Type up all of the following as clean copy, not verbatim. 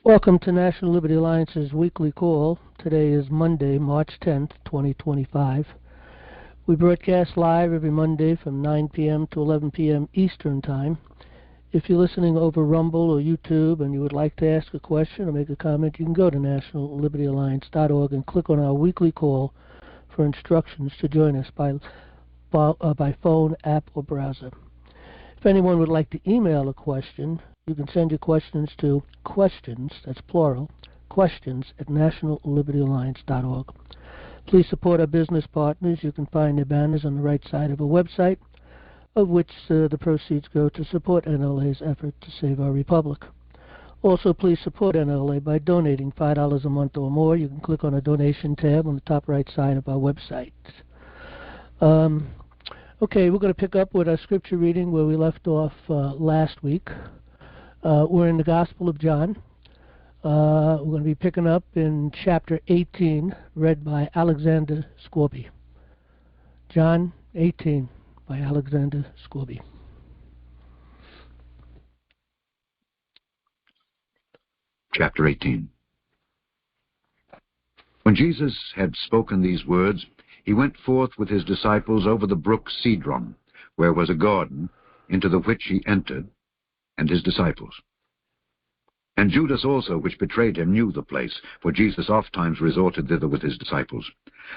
Welcome to National Liberty Alliance's weekly call. Today is Monday, March 10th, 2025. We broadcast live every Monday from 9 p.m. to 11 p.m. Eastern Time. If you're listening over Rumble or YouTube and you would like to ask a question or make a comment, you can go to nationallibertyalliance.org and click on our weekly call for instructions to join us by phone, app, or browser. If anyone would like to email a question, you can send your questions to questions, that's plural, questions@nationallibertyalliance.org. Please support our business partners. You can find their banners on the right side of our website, of which the proceeds go to support NLA's effort to save our republic. Also, please support NLA by donating $5 a month or more. You can click on a donation tab on the top right side of our website. Okay, we're going to pick up with our scripture reading where we left off last week. We're in the Gospel of John. We're going to be picking up in chapter 18, read by Alexander Scorby. John 18 by Alexander Scorby. Chapter 18. When Jesus had spoken these words, he went forth with his disciples over the brook Cedron, where was a garden, into the which he entered, and his disciples. And Judas also, which betrayed him, knew the place, for Jesus ofttimes resorted thither with his disciples.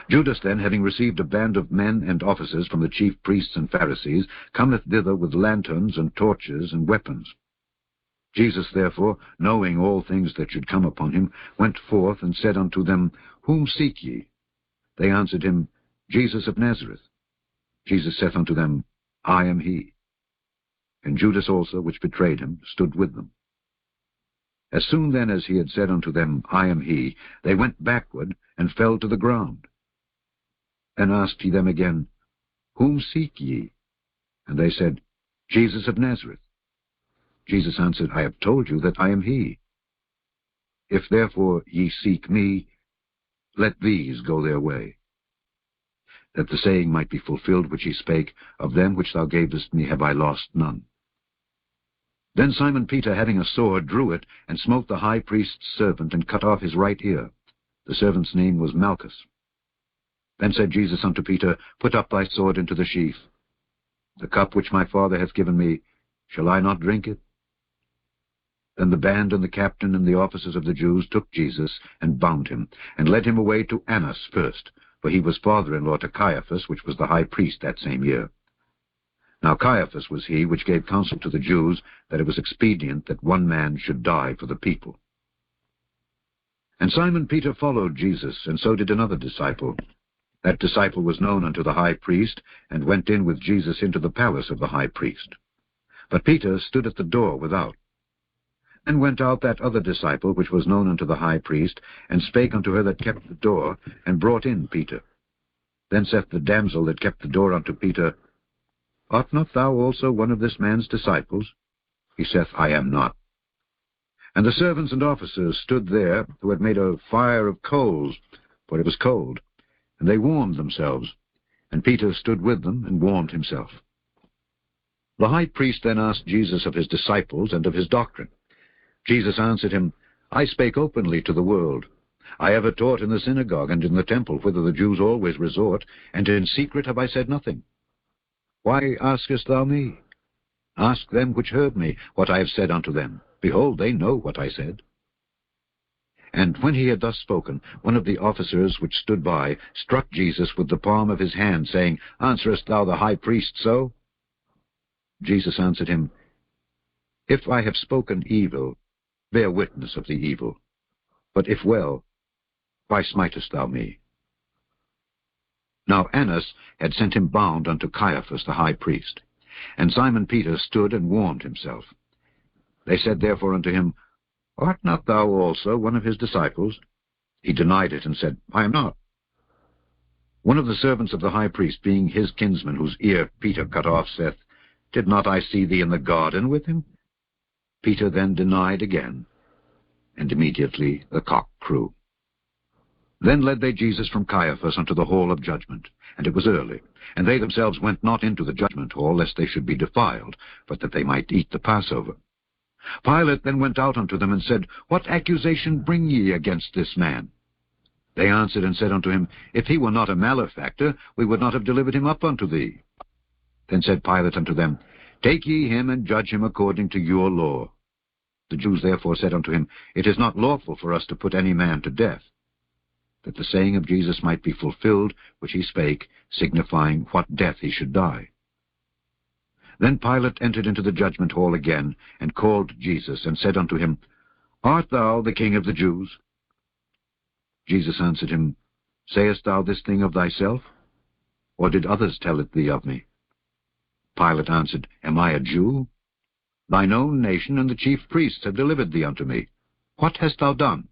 Judas then, having received a band of men and officers from the chief priests and Pharisees, cometh thither with lanterns and torches and weapons. Jesus therefore, knowing all things that should come upon him, went forth and said unto them, Whom seek ye? They answered him, Jesus of Nazareth. Jesus saith unto them, I am he. And Judas also, which betrayed him, stood with them. As soon then as he had said unto them, I am he, they went backward, and fell to the ground. Then asked he them again, Whom seek ye? And they said, Jesus of Nazareth. Jesus answered, I have told you that I am he. If therefore ye seek me, let these go their way. That the saying might be fulfilled which he spake, Of them which thou gavest me have I lost none. Then Simon Peter, having a sword, drew it, and smote the high priest's servant, and cut off his right ear. The servant's name was Malchus. Then said Jesus unto Peter, Put up thy sword into the sheath. The cup which my Father hath given me, shall I not drink it? Then the band and the captain and the officers of the Jews took Jesus, and bound him, and led him away to Annas first, for he was father-in-law to Caiaphas, which was the high priest that same year. Now Caiaphas was he which gave counsel to the Jews that it was expedient that one man should die for the people. And Simon Peter followed Jesus, and so did another disciple. That disciple was known unto the high priest, and went in with Jesus into the palace of the high priest. But Peter stood at the door without. Then went out that other disciple, which was known unto the high priest, and spake unto her that kept the door, and brought in Peter. Then saith the damsel that kept the door unto Peter, Art not thou also one of this man's disciples? He saith, I am not. And the servants and officers stood there, who had made a fire of coals, for it was cold, and they warmed themselves. And Peter stood with them, and warmed himself. The high priest then asked Jesus of his disciples and of his doctrine. Jesus answered him, I spake openly to the world. I ever taught in the synagogue and in the temple, whither the Jews always resort, and in secret have I said nothing. Why askest thou me? Ask them which heard me what I have said unto them. Behold, they know what I said. And when he had thus spoken, one of the officers which stood by struck Jesus with the palm of his hand, saying, Answerest thou the high priest so? Jesus answered him, If I have spoken evil, bear witness of the evil. But if well, why smitest thou me? Now Annas had sent him bound unto Caiaphas the high priest. And Simon Peter stood and warmed himself. They said therefore unto him, Art not thou also one of his disciples? He denied it, and said, I am not. One of the servants of the high priest, being his kinsman, whose ear Peter cut off, saith, Did not I see thee in the garden with him? Peter then denied again, and immediately the cock crew. Then led they Jesus from Caiaphas unto the hall of judgment, and it was early. And they themselves went not into the judgment hall, lest they should be defiled, but that they might eat the Passover. Pilate then went out unto them, and said, What accusation bring ye against this man? They answered and said unto him, If he were not a malefactor, we would not have delivered him up unto thee. Then said Pilate unto them, Take ye him, and judge him according to your law. The Jews therefore said unto him, It is not lawful for us to put any man to death, that the saying of Jesus might be fulfilled, which he spake, signifying what death he should die. Then Pilate entered into the judgment hall again, and called Jesus, and said unto him, Art thou the King of the Jews? Jesus answered him, Sayest thou this thing of thyself? Or did others tell it thee of me? Pilate answered, Am I a Jew? Thine own nation and the chief priests have delivered thee unto me. What hast thou done?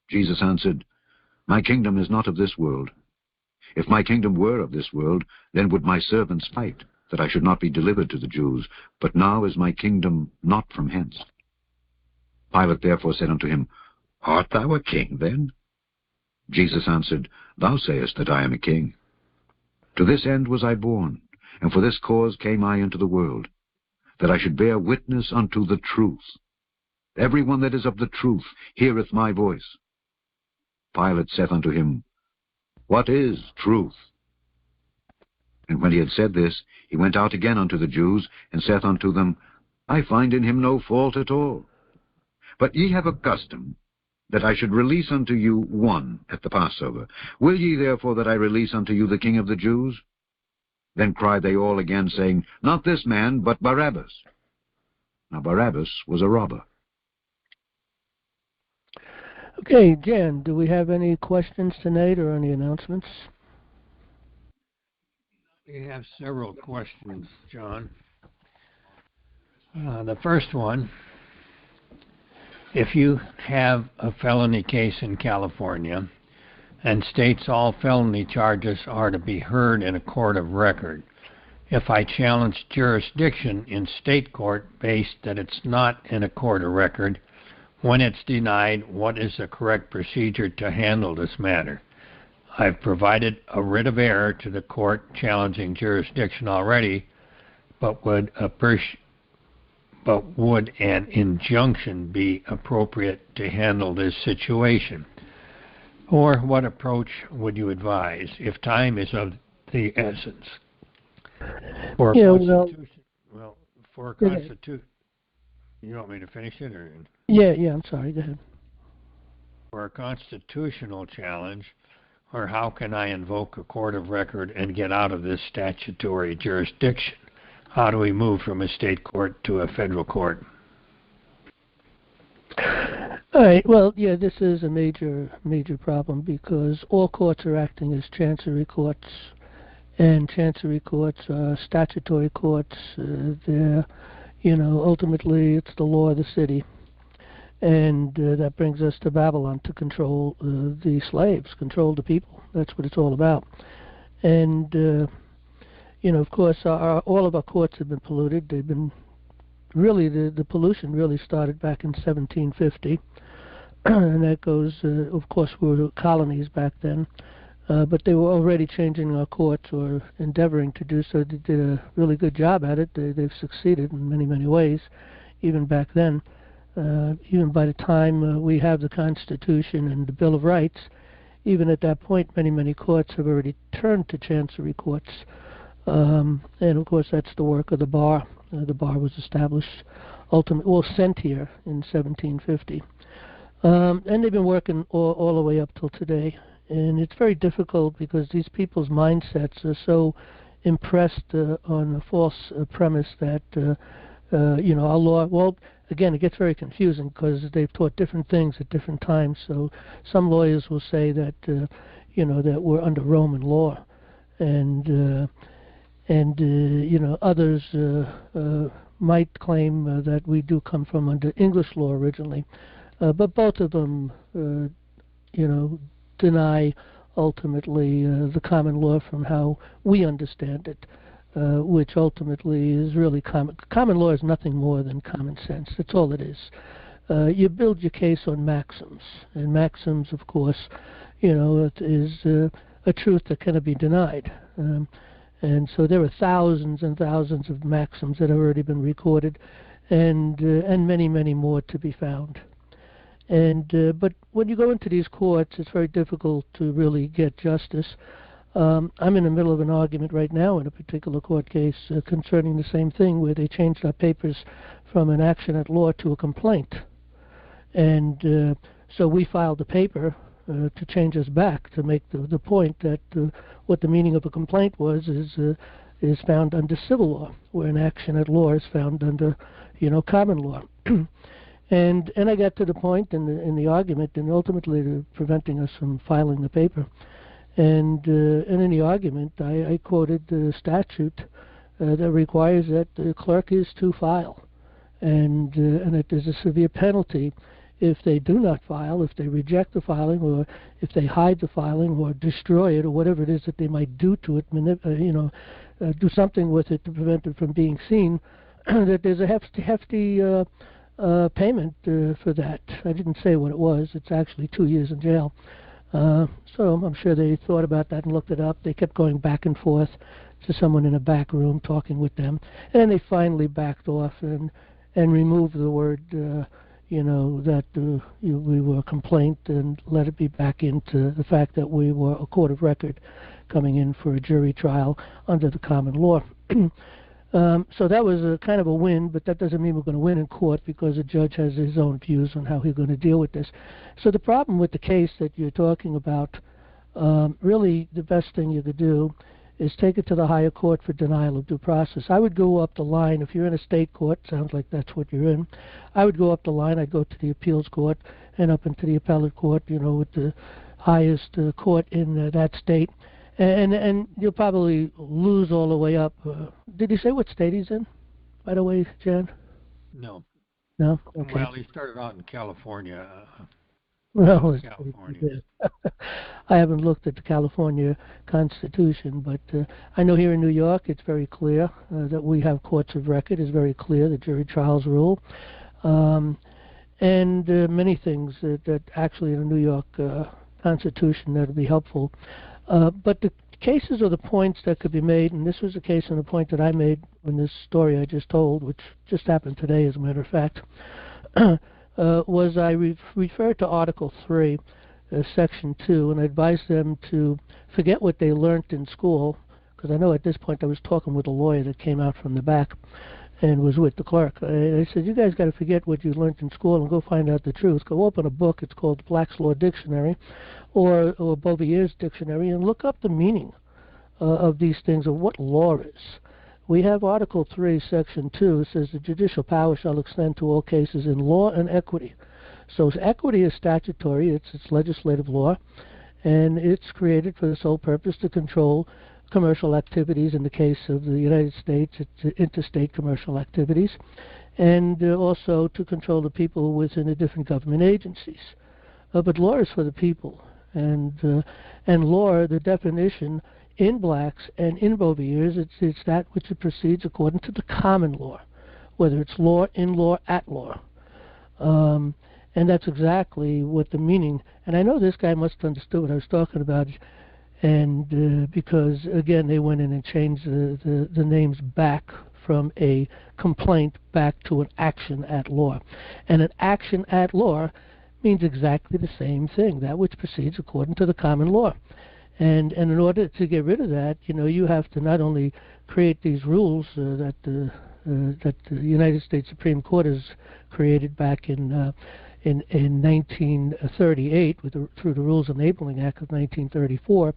Jesus answered, My kingdom is not of this world. If my kingdom were of this world, then would my servants fight, that I should not be delivered to the Jews. But now is my kingdom not from hence. Pilate therefore said unto him, Art thou a king then? Jesus answered, Thou sayest that I am a king. To this end was I born, and for this cause came I into the world, that I should bear witness unto the truth. Every one that is of the truth heareth my voice. Pilate saith unto him, What is truth? And when he had said this, he went out again unto the Jews, and saith unto them, I find in him no fault at all. But ye have a custom, that I should release unto you one at the Passover. Will ye therefore that I release unto you the King of the Jews? Then cried they all again, saying, Not this man, but Barabbas. Now Barabbas was a robber. Okay, Jan, do we have any questions tonight or any announcements? We have several questions, John. The first one, if you have a felony case in California and states all felony charges are to be heard in a court of record, if I challenge jurisdiction in state court based that it's not in a court of record, when it's denied, what is the correct procedure to handle this matter? I've provided a writ of error to the court challenging jurisdiction already, but would an injunction be appropriate to handle this situation? Or what approach would you advise if time is of the essence? For a constitution, you want me to finish it? Or? Yeah, I'm sorry, go ahead. For a constitutional challenge, or how can I invoke a court of record and get out of this statutory jurisdiction? How do we move from a state court to a federal court? All right, well, yeah, this is a major problem because all courts are acting as chancery courts, and chancery courts are statutory courts. They're, ultimately it's the law of the city. And that brings us to Babylon, to control the slaves, control the people. That's what it's all about. And, of course, all of our courts have been polluted. They've been, really, the pollution really started back in 1750. And that goes, of course, we were colonies back then. But they were already changing our courts, or endeavoring to do so. They did a really good job at it. They've succeeded in many, many ways, even back then. Even by the time we have the Constitution and the Bill of Rights, even at that point, many courts have already turned to chancery courts. And, of course, that's the work of the bar. The bar was established, sent here in 1750. And they've been working all the way up till today. And it's very difficult because these people's mindsets are so impressed on a false premise that, our law, well, again, it gets very confusing because they've taught different things at different times. So some lawyers will say that, that we're under Roman law. And others might claim that we do come from under English law originally. But both of them, deny ultimately the common law from how we understand it, which ultimately is really common. Common law is nothing more than common sense. That's all it is. You build your case on maxims, and maxims, of course, it is a truth that cannot be denied. And so there are thousands and thousands of maxims that have already been recorded, and many, many more to be found. But when you go into these courts, it's very difficult to really get justice. I'm in the middle of an argument right now in a particular court case concerning the same thing, where they changed our papers from an action at law to a complaint. And so we filed a paper to change us back, to make the point that what the meaning of a complaint is found under civil law, where an action at law is found under, common law. And I got to the point in the argument, and ultimately preventing us from filing the paper. And in the argument, I quoted the statute that requires that the clerk is to file, and that there's a severe penalty if they do not file, if they reject the filing, or if they hide the filing, or destroy it, or whatever it is that they might do to it, do something with it to prevent it from being seen, that there's a hefty payment for that. I didn't say what it was. It's actually 2 years in jail. So I'm sure they thought about that and looked it up. They kept going back and forth to someone in a back room talking with them, and then they finally backed off and removed the word, that we were a complaint, and let it be back into the fact that we were a court of record coming in for a jury trial under the common law. So that was a kind of a win, but that doesn't mean we're going to win in court, because the judge has his own views on how he's going to deal with this. So the problem with the case that you're talking about, really the best thing you could do is take it to the higher court for denial of due process. I would go up the line. If you're in a state court, sounds like that's what you're in, I would go up the line. I'd go to the appeals court and up into the appellate court, with the highest court in that state. And you'll probably lose all the way up. Did he say what state he's in, by the way, Jan? No. No? Okay. Well, he started out in California. Well, California. I haven't looked at the California Constitution, but I know here in New York it's very clear that we have courts of record. It's very clear, the jury trials rule. And many things that actually in the New York Constitution that would be helpful. But the cases or the points that could be made, and this was a case and a point that I made in this story I just told, which just happened today as a matter of fact, was I referred to Article 3, Section 2, and I advised them to forget what they learned in school, because I know at this point I was talking with a lawyer that came out from the back and was with the clerk. I said, you guys got to forget what you learned in school and go find out the truth. Go open a book. It's called Black's Law Dictionary or Bovier's Dictionary, and look up the meaning of these things, of what law is. We have Article 3, Section 2. It says the judicial power shall extend to all cases in law and equity. So equity is statutory. It's legislative law, and it's created for the sole purpose to control commercial activities. In the case of the United States, it's interstate commercial activities, and also to control the people within the different government agencies. But law is for the people, and law, the definition in Blacks and in Bovier's, it's that which it proceeds according to the common law, whether it's law, in law, at law. And that's exactly what the meaning, and I know this guy must have understood what I was talking about, and because, again, they went in and changed the names back from a complaint back to an action at law. And an action at law means exactly the same thing, that which proceeds according to the common law. And in order to get rid of that, you have to not only create these rules that the United States Supreme Court has created back in 1938 through the Rules Enabling Act of 1934,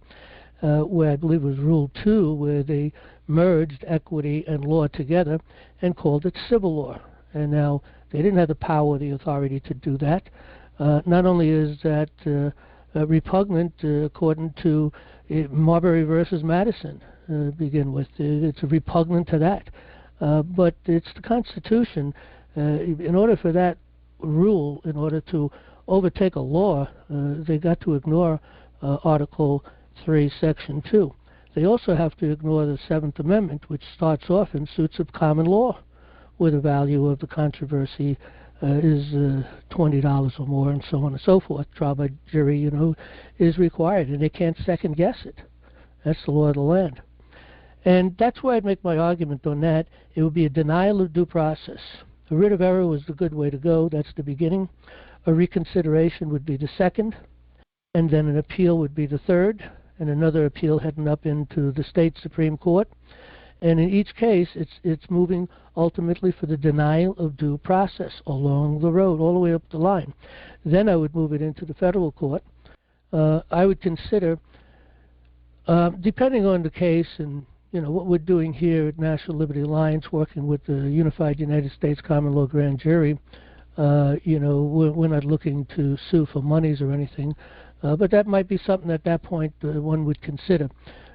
where I believe it was Rule 2, where they merged equity and law together and called it civil law. And now they didn't have the power or the authority to do that. Not only is that repugnant according to Marbury versus Madison, begin with. It's repugnant to that. But it's the Constitution. In order for that rule, in order to overtake a law, they got to ignore Article 3, Section 2. They also have to ignore the 7th Amendment, which starts off in suits of common law, where the value of the controversy is $20 or more, and so on and so forth. Trial by jury, is required, and they can't second guess it. That's the law of the land. And that's why I'd make my argument on that. It would be a denial of due process. A writ of error was the good way to go. That's the beginning. A reconsideration would be the second, and then an appeal would be the third, and another appeal heading up into the state Supreme Court. And in each case, it's moving ultimately for the denial of due process along the road, all the way up the line. Then I would move it into the federal court. I would consider, depending on the case and what we're doing here at National Liberty Alliance, working with the Unified United States Common Law Grand Jury, we're not looking to sue for monies or anything, but that might be something at that point one would consider.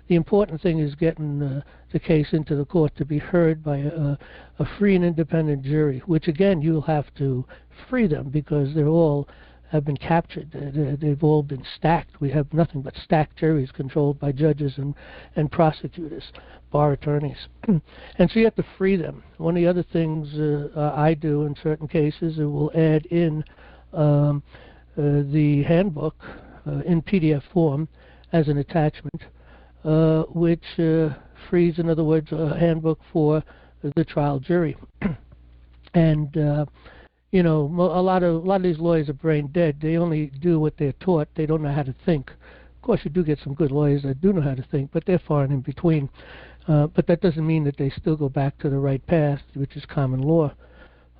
The important thing is getting the case into the court to be heard by a free and independent jury, which again you'll have to free them because they're all have been captured. They've all been stacked. We have nothing but stacked juries controlled by judges and prosecutors, bar attorneys. And so you have to free them. One of the other things I do in certain cases, it will add in the handbook in PDF form as an attachment, which frees, in other words, a handbook for the trial jury. And a lot of these lawyers are brain dead. They only do what they're taught. They don't know how to think. Of course, you do get some good lawyers that do know how to think, but they're far and in between. But that doesn't mean that they still go back to the right path, which is common law.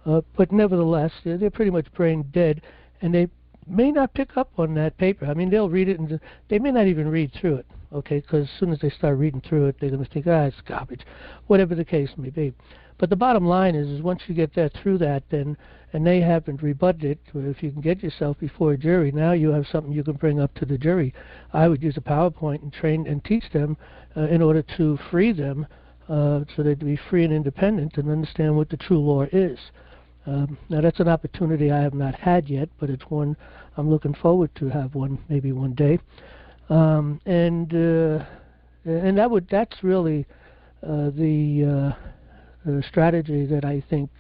But nevertheless, they're pretty much brain dead, and they may not pick up on that paper. I mean, they'll read it, and they may not even read through it, okay, because as soon as they start reading through it, they're going to think, it's garbage, whatever the case may be. But the bottom line is once you get that through that, then, and they haven't rebutted it, if you can get yourself before a jury, now you have something you can bring up to the jury. I would use a PowerPoint and train and teach them in order to free them so they'd be free and independent and understand what the true law is. Now that's an opportunity I have not had yet, but it's one I'm looking forward to have one maybe one day. And that's really the strategy that I think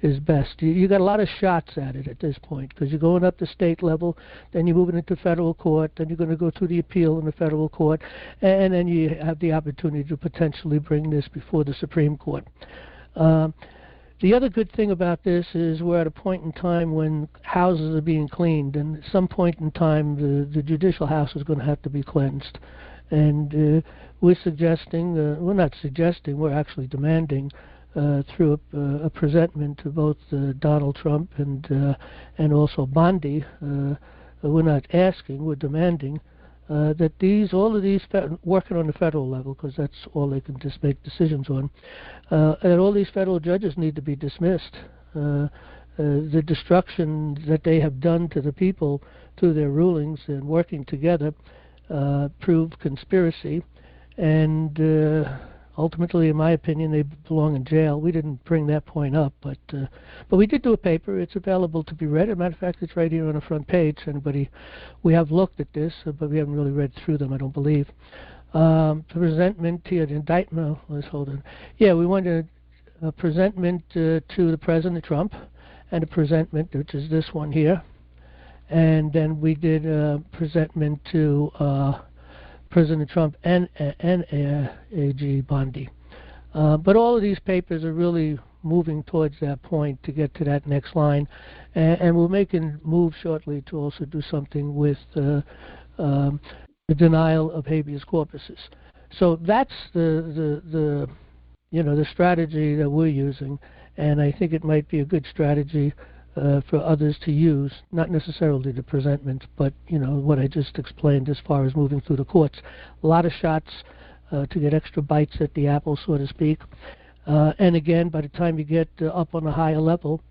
is best. You got a lot of shots at it at this point because you're going up to state level, then you're moving into federal court, then you're going to go through the appeal in the federal court, and then you have the opportunity to potentially bring this before the Supreme Court. The other good thing about this is we're at a point in time when houses are being cleaned, and at some point in time the judicial house is going to have to be cleansed. And we're suggesting, we're not suggesting, we're actually demanding through a presentment to both Donald Trump and also Bondi. We're not asking, we're demanding that all of these, working on the federal level, because that's all they can just make decisions on, that all these federal judges need to be dismissed. The destruction that they have done to the people through their rulings and working together prove conspiracy, and ultimately, in my opinion, they belong in jail. We didn't bring that point up, but we did do a paper. It's available to be read. As a matter of fact, it's right here on the front page. We have looked at this, but we haven't really read through them, I don't believe. The presentment to the indictment. Let's hold on. Yeah, we wanted a presentment to the President Trump, and a presentment, which is this one here. And then we did a presentment to President Trump and AG Bondi. But all of these papers are really moving towards that point to get to that next line. And we're making moves shortly to also do something with the denial of habeas corpuses. So that's the strategy that we're using. And I think it might be a good strategy for others to use, not necessarily the presentment, but what I just explained as far as moving through the courts. A lot of shots to get extra bites at the apple, so to speak. And again, by the time you get up on a higher level,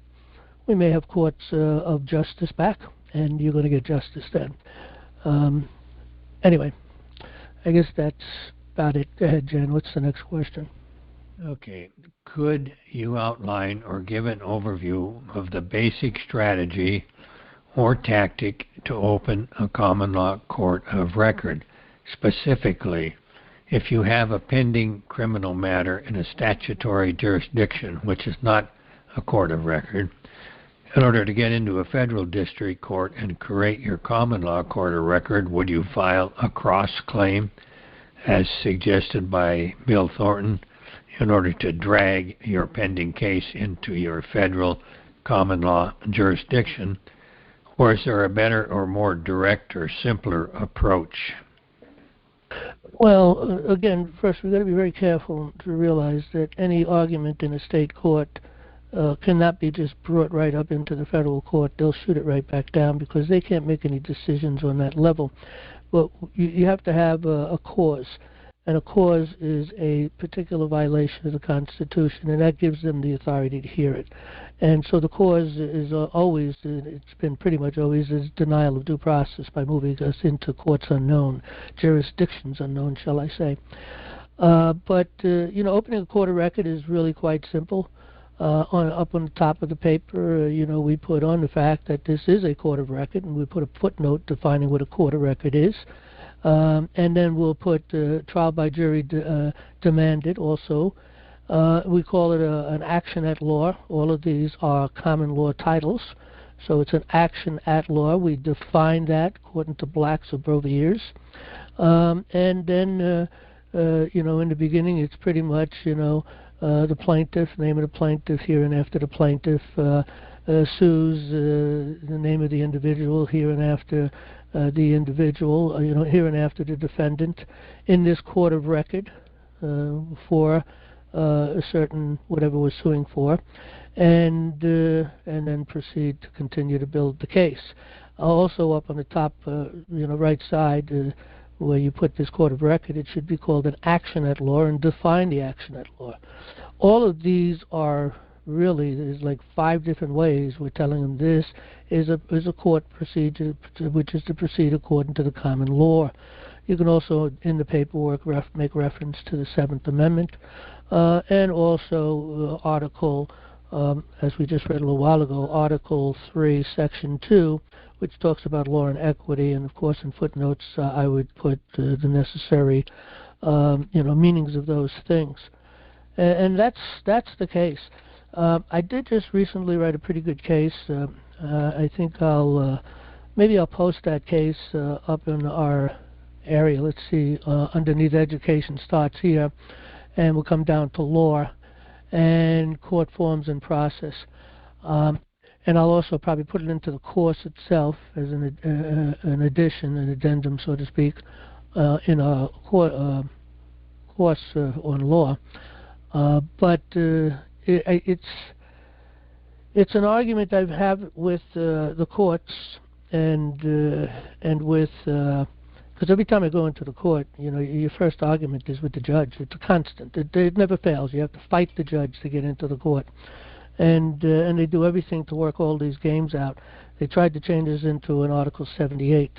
we may have courts of justice back, and you're going to get justice then. Anyway, I guess that's about it. Go ahead, Jen. What's the next question? Okay. Could you outline or give an overview of the basic strategy or tactic to open a common law court of record? Specifically, if you have a pending criminal matter in a statutory jurisdiction, which is not a court of record, in order to get into a federal district court and create your common law court of record, would you file a cross-claim as suggested by Bill Thornton in order to drag your pending case into your federal common law jurisdiction? Or is there a better or more direct or simpler approach? Well, again, first we've got to be very careful to realize that any argument in a state court cannot be just brought right up into the federal court. They'll shoot it right back down because they can't make any decisions on that level. But you have to have a cause, and a cause is a particular violation of the Constitution, and that gives them the authority to hear it. And so the cause is always, it's been pretty much always, is denial of due process by moving us into courts unknown, jurisdictions unknown, shall I say. But opening a court of record is really quite simple. Up on the top of the paper, we put on the fact that this is a court of record, and we put a footnote defining what a court of record is. And then we'll put trial by jury demanded also. We call it an action at law. All of these are common law titles. So it's an action at law. We define that according to Black's abbreviators. And then, in the beginning, it's pretty much, the plaintiff, name of the plaintiff, here and after the plaintiff sues the name of the individual, here and after the individual, here and after the defendant in this court of record for a certain whatever we're suing for, and then proceed to continue to build the case. Also, up on the top, right side, where you put this court of record, it should be called an action at law, and define the action at law. All of these are really, there's like 5 different ways we're telling them this is a court procedure, which is to proceed according to the common law. You can also, in the paperwork, make reference to the 7th Amendment, and also Article, as we just read a little while ago, Article 3, Section 2, which talks about law and equity, and of course in footnotes I would put the necessary, meanings of those things. And that's the case. I did just recently write a pretty good case. I think maybe I'll post that case up in our area. Let's see, underneath education starts here, and we'll come down to law and court forms and process. And I'll also probably put it into the course itself as an addition, an addendum, so to speak, in a course on law. But it's an argument I've had with the courts and with because every time I go into the court, your first argument is with the judge. It's a constant. It never fails. You have to fight the judge to get into the court. And they do everything to work all these games out. They tried to change this into an Article 78,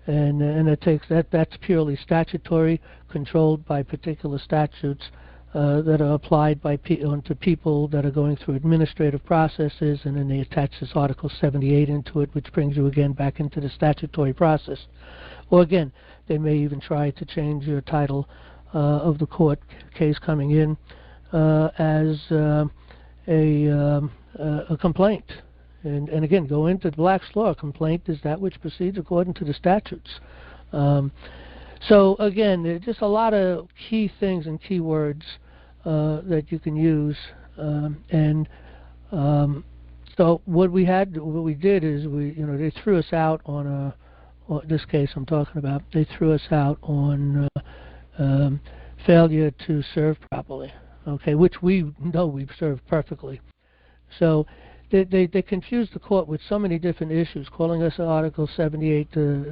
and it takes that's purely statutory, controlled by particular statutes that are applied onto people that are going through administrative processes, and then they attach this Article 78 into it, which brings you again back into the statutory process. Or again, they may even try to change your title of the court case coming in as a complaint, and again go into Black's law. A complaint is that which proceeds according to the statutes. So again, there's just a lot of key things and key words that you can use, so what we did is they threw us out on this case I'm talking about. They threw us out on failure to serve properly. Okay, which we know we've served perfectly. So they confused the court with so many different issues, calling us an Article 78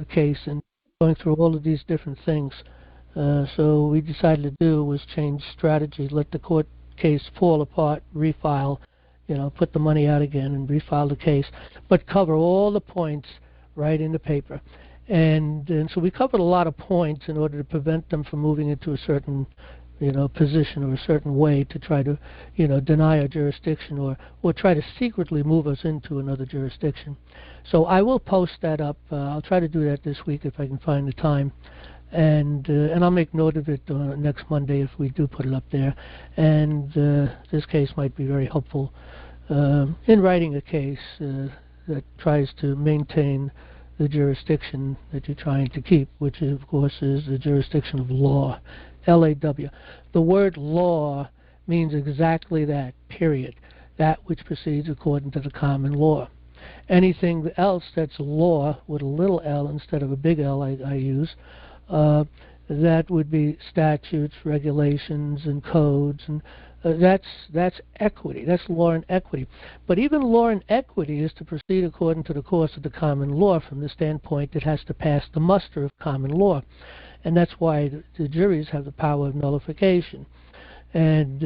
case and going through all of these different things. So we decided to do was change strategy, let the court case fall apart, refile, put the money out again and refile the case, but cover all the points right in the paper. And so we covered a lot of points in order to prevent them from moving into a certain position or a certain way to try to, deny a jurisdiction or try to secretly move us into another jurisdiction. So I will post that up. I'll try to do that this week if I can find the time. And I'll make note of it next Monday if we do put it up there. And this case might be very helpful in writing a case that tries to maintain the jurisdiction that you're trying to keep, which of course is the jurisdiction of law. LAW. The word law means exactly that, period. That which proceeds according to the common law. Anything else that's law with a little l instead of a big L I use, that would be statutes, regulations, and codes, and that's equity. That's law and equity. But even law and equity is to proceed according to the course of the common law. From the standpoint, it has to pass the muster of common law, and that's why the juries have the power of nullification. And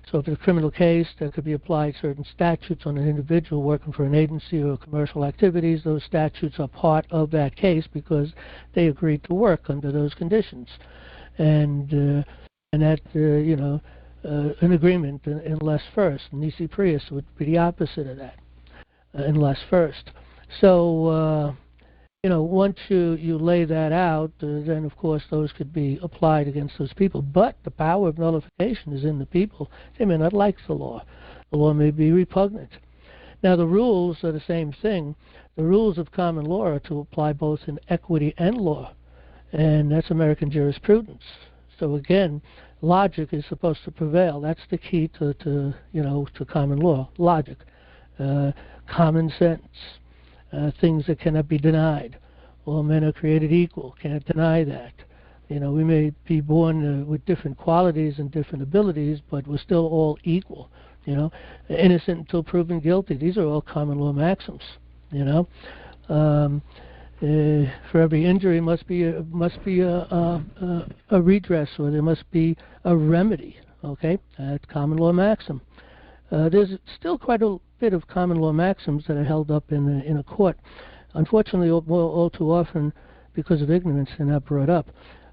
so if it's a criminal case, there could be applied certain statutes on an individual working for an agency or commercial activities. Those statutes are part of that case because they agreed to work under those conditions. And that, an agreement unless first. Nisi prius would be the opposite of that, unless first. So, once you lay that out, then of course those could be applied against those people. But the power of nullification is in the people. They may not like the law. The law may be repugnant. Now the rules are the same thing. The rules of common law are to apply both in equity and law, and that's American jurisprudence. So again, logic is supposed to prevail. That's the key to common law. Logic, common sense. Things that cannot be denied. All men are created equal. Can't deny that. We may be born with different qualities and different abilities, but we're still all equal. Innocent until proven guilty. These are all common law maxims. For every injury must be a redress, or there must be a remedy. Okay, that's common law maxim. There's still quite a bit of common law maxims that are held up in a court. Unfortunately, all too often, because of ignorance, they're not brought up.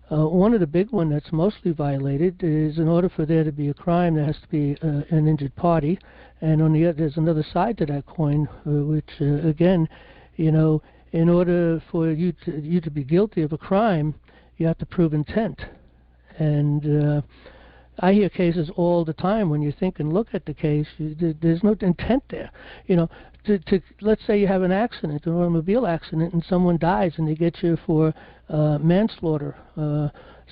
One of the big ones that's mostly violated is, in order for there to be a crime, there has to be an injured party, and there's another side to that coin, which again, in order for you to be guilty of a crime, you have to prove intent, and I hear cases all the time. When you think and look at the case, there's no intent there. Let's say you have an accident, an automobile accident, and someone dies, and they get you for manslaughter,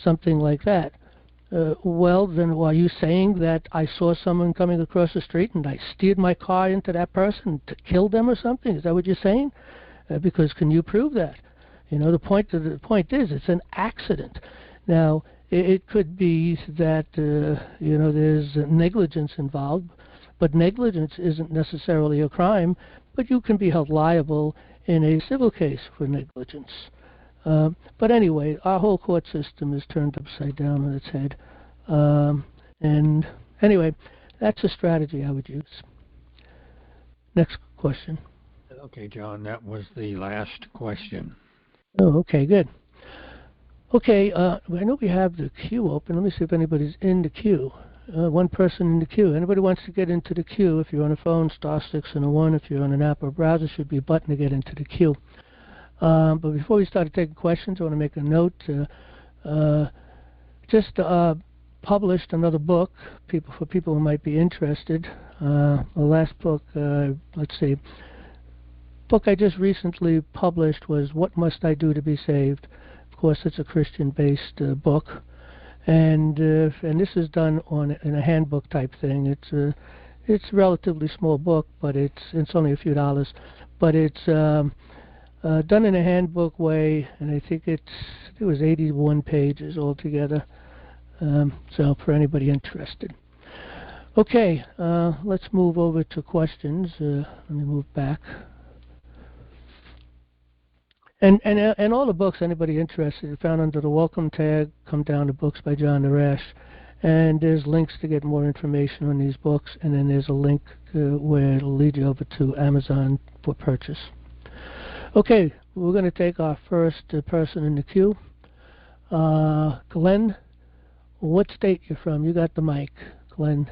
something like that. Well, then are you saying that I saw someone coming across the street and I steered my car into that person to kill them or something? Is that what you're saying? Because can you prove that? The point is it's an accident. Now, it could be that there's negligence involved, but negligence isn't necessarily a crime. But you can be held liable in a civil case for negligence. But anyway, our whole court system is turned upside down on its head. And anyway, that's a strategy I would use. Next question. Okay, John, that was the last question. Oh, okay, good. Okay, I know we have the queue open. Let me see if anybody's in the queue. One person in the queue. Anybody wants to get into the queue? If you're on a phone, *6 and a 1. If you're on an app or browser, should be a button to get into the queue. But before we start taking questions, I want to make a note. Just published another book for people who might be interested. The last book, book I just recently published was What Must I Do to Be Saved? Of course, it's a Christian-based book, and this is done in a handbook type thing. It's a relatively small book, but it's only a few dollars, but it's done in a handbook way, and I think it was 81 pages altogether. So for anybody interested. Okay, let's move over to questions. Let me move back. And all the books, anybody interested, are found under the welcome tag. Come down to Books by John Naresh, and there's links to get more information on these books, and then there's a link where it'll lead you over to Amazon for purchase. Okay, we're going to take our first person in the queue. Glenn, what state you're from? You got the mic, Glenn.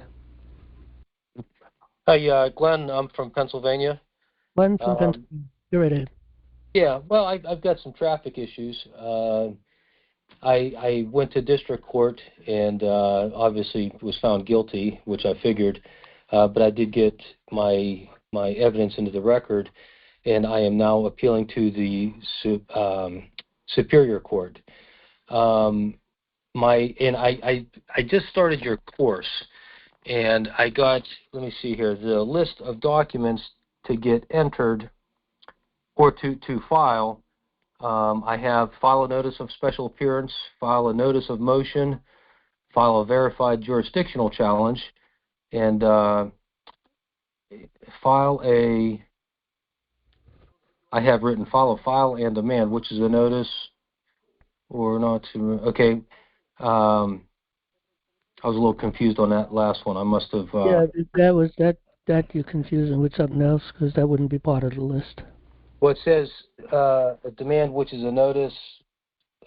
Hi, Glenn. I'm from Pennsylvania. Glenn from Pennsylvania. You're right ahead. Yeah, well, I've got some traffic issues. I went to district court and obviously was found guilty, which I figured, but I did get my evidence into the record, and I am now appealing to the Superior Court. I just started your course, And I got, let me see here, the list of documents to get entered or to file. I have file a notice of special appearance, file a notice of motion, file a verified jurisdictional challenge, and file a, I have written file and demand, which is a notice or not to, okay. I was a little confused on that last one. I must have. Yeah, that you're confusing with something else because that wouldn't be part of the list. Well, it says a demand, which is a notice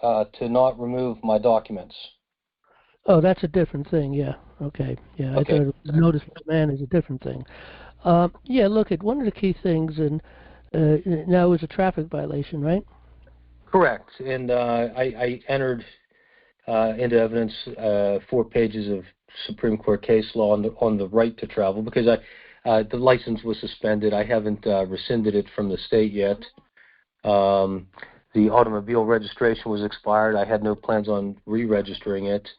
to not remove my documents. Oh, that's a different thing. Yeah. Okay. Yeah, I Okay. thought notice of demand is a different thing. Yeah. Look, at one of the key things, and now it was a traffic violation, right? Correct. And I entered into evidence 4 pages of Supreme Court case law on the right to travel because the license was suspended. I haven't rescinded it from the state yet. The automobile registration was expired. I had no plans on re-registering it.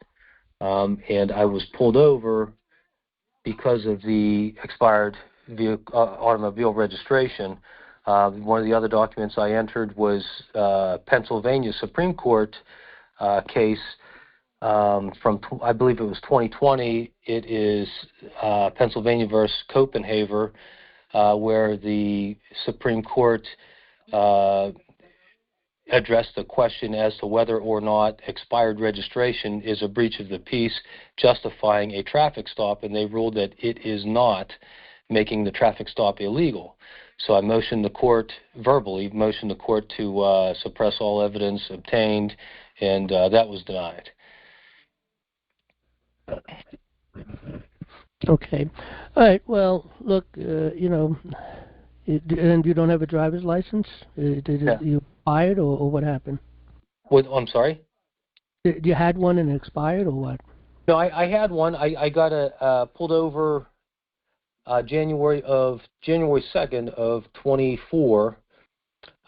And I was pulled over because of the expired automobile registration. One of the other documents I entered was Pennsylvania Supreme Court case from, I believe it was 2020. It is Pennsylvania versus Copenhagen, where the Supreme Court addressed the question as to whether or not expired registration is a breach of the peace justifying a traffic stop, and they ruled that it is not, making the traffic stop illegal. So I motioned the court, verbally motioned the court to suppress all evidence obtained, and that was denied. Okay. All right. Well, look, and you don't have a driver's license? Yeah. You expired, or what happened? I'm sorry? You had one and it expired, or what? No, I had one. I got pulled over January 2nd of 24.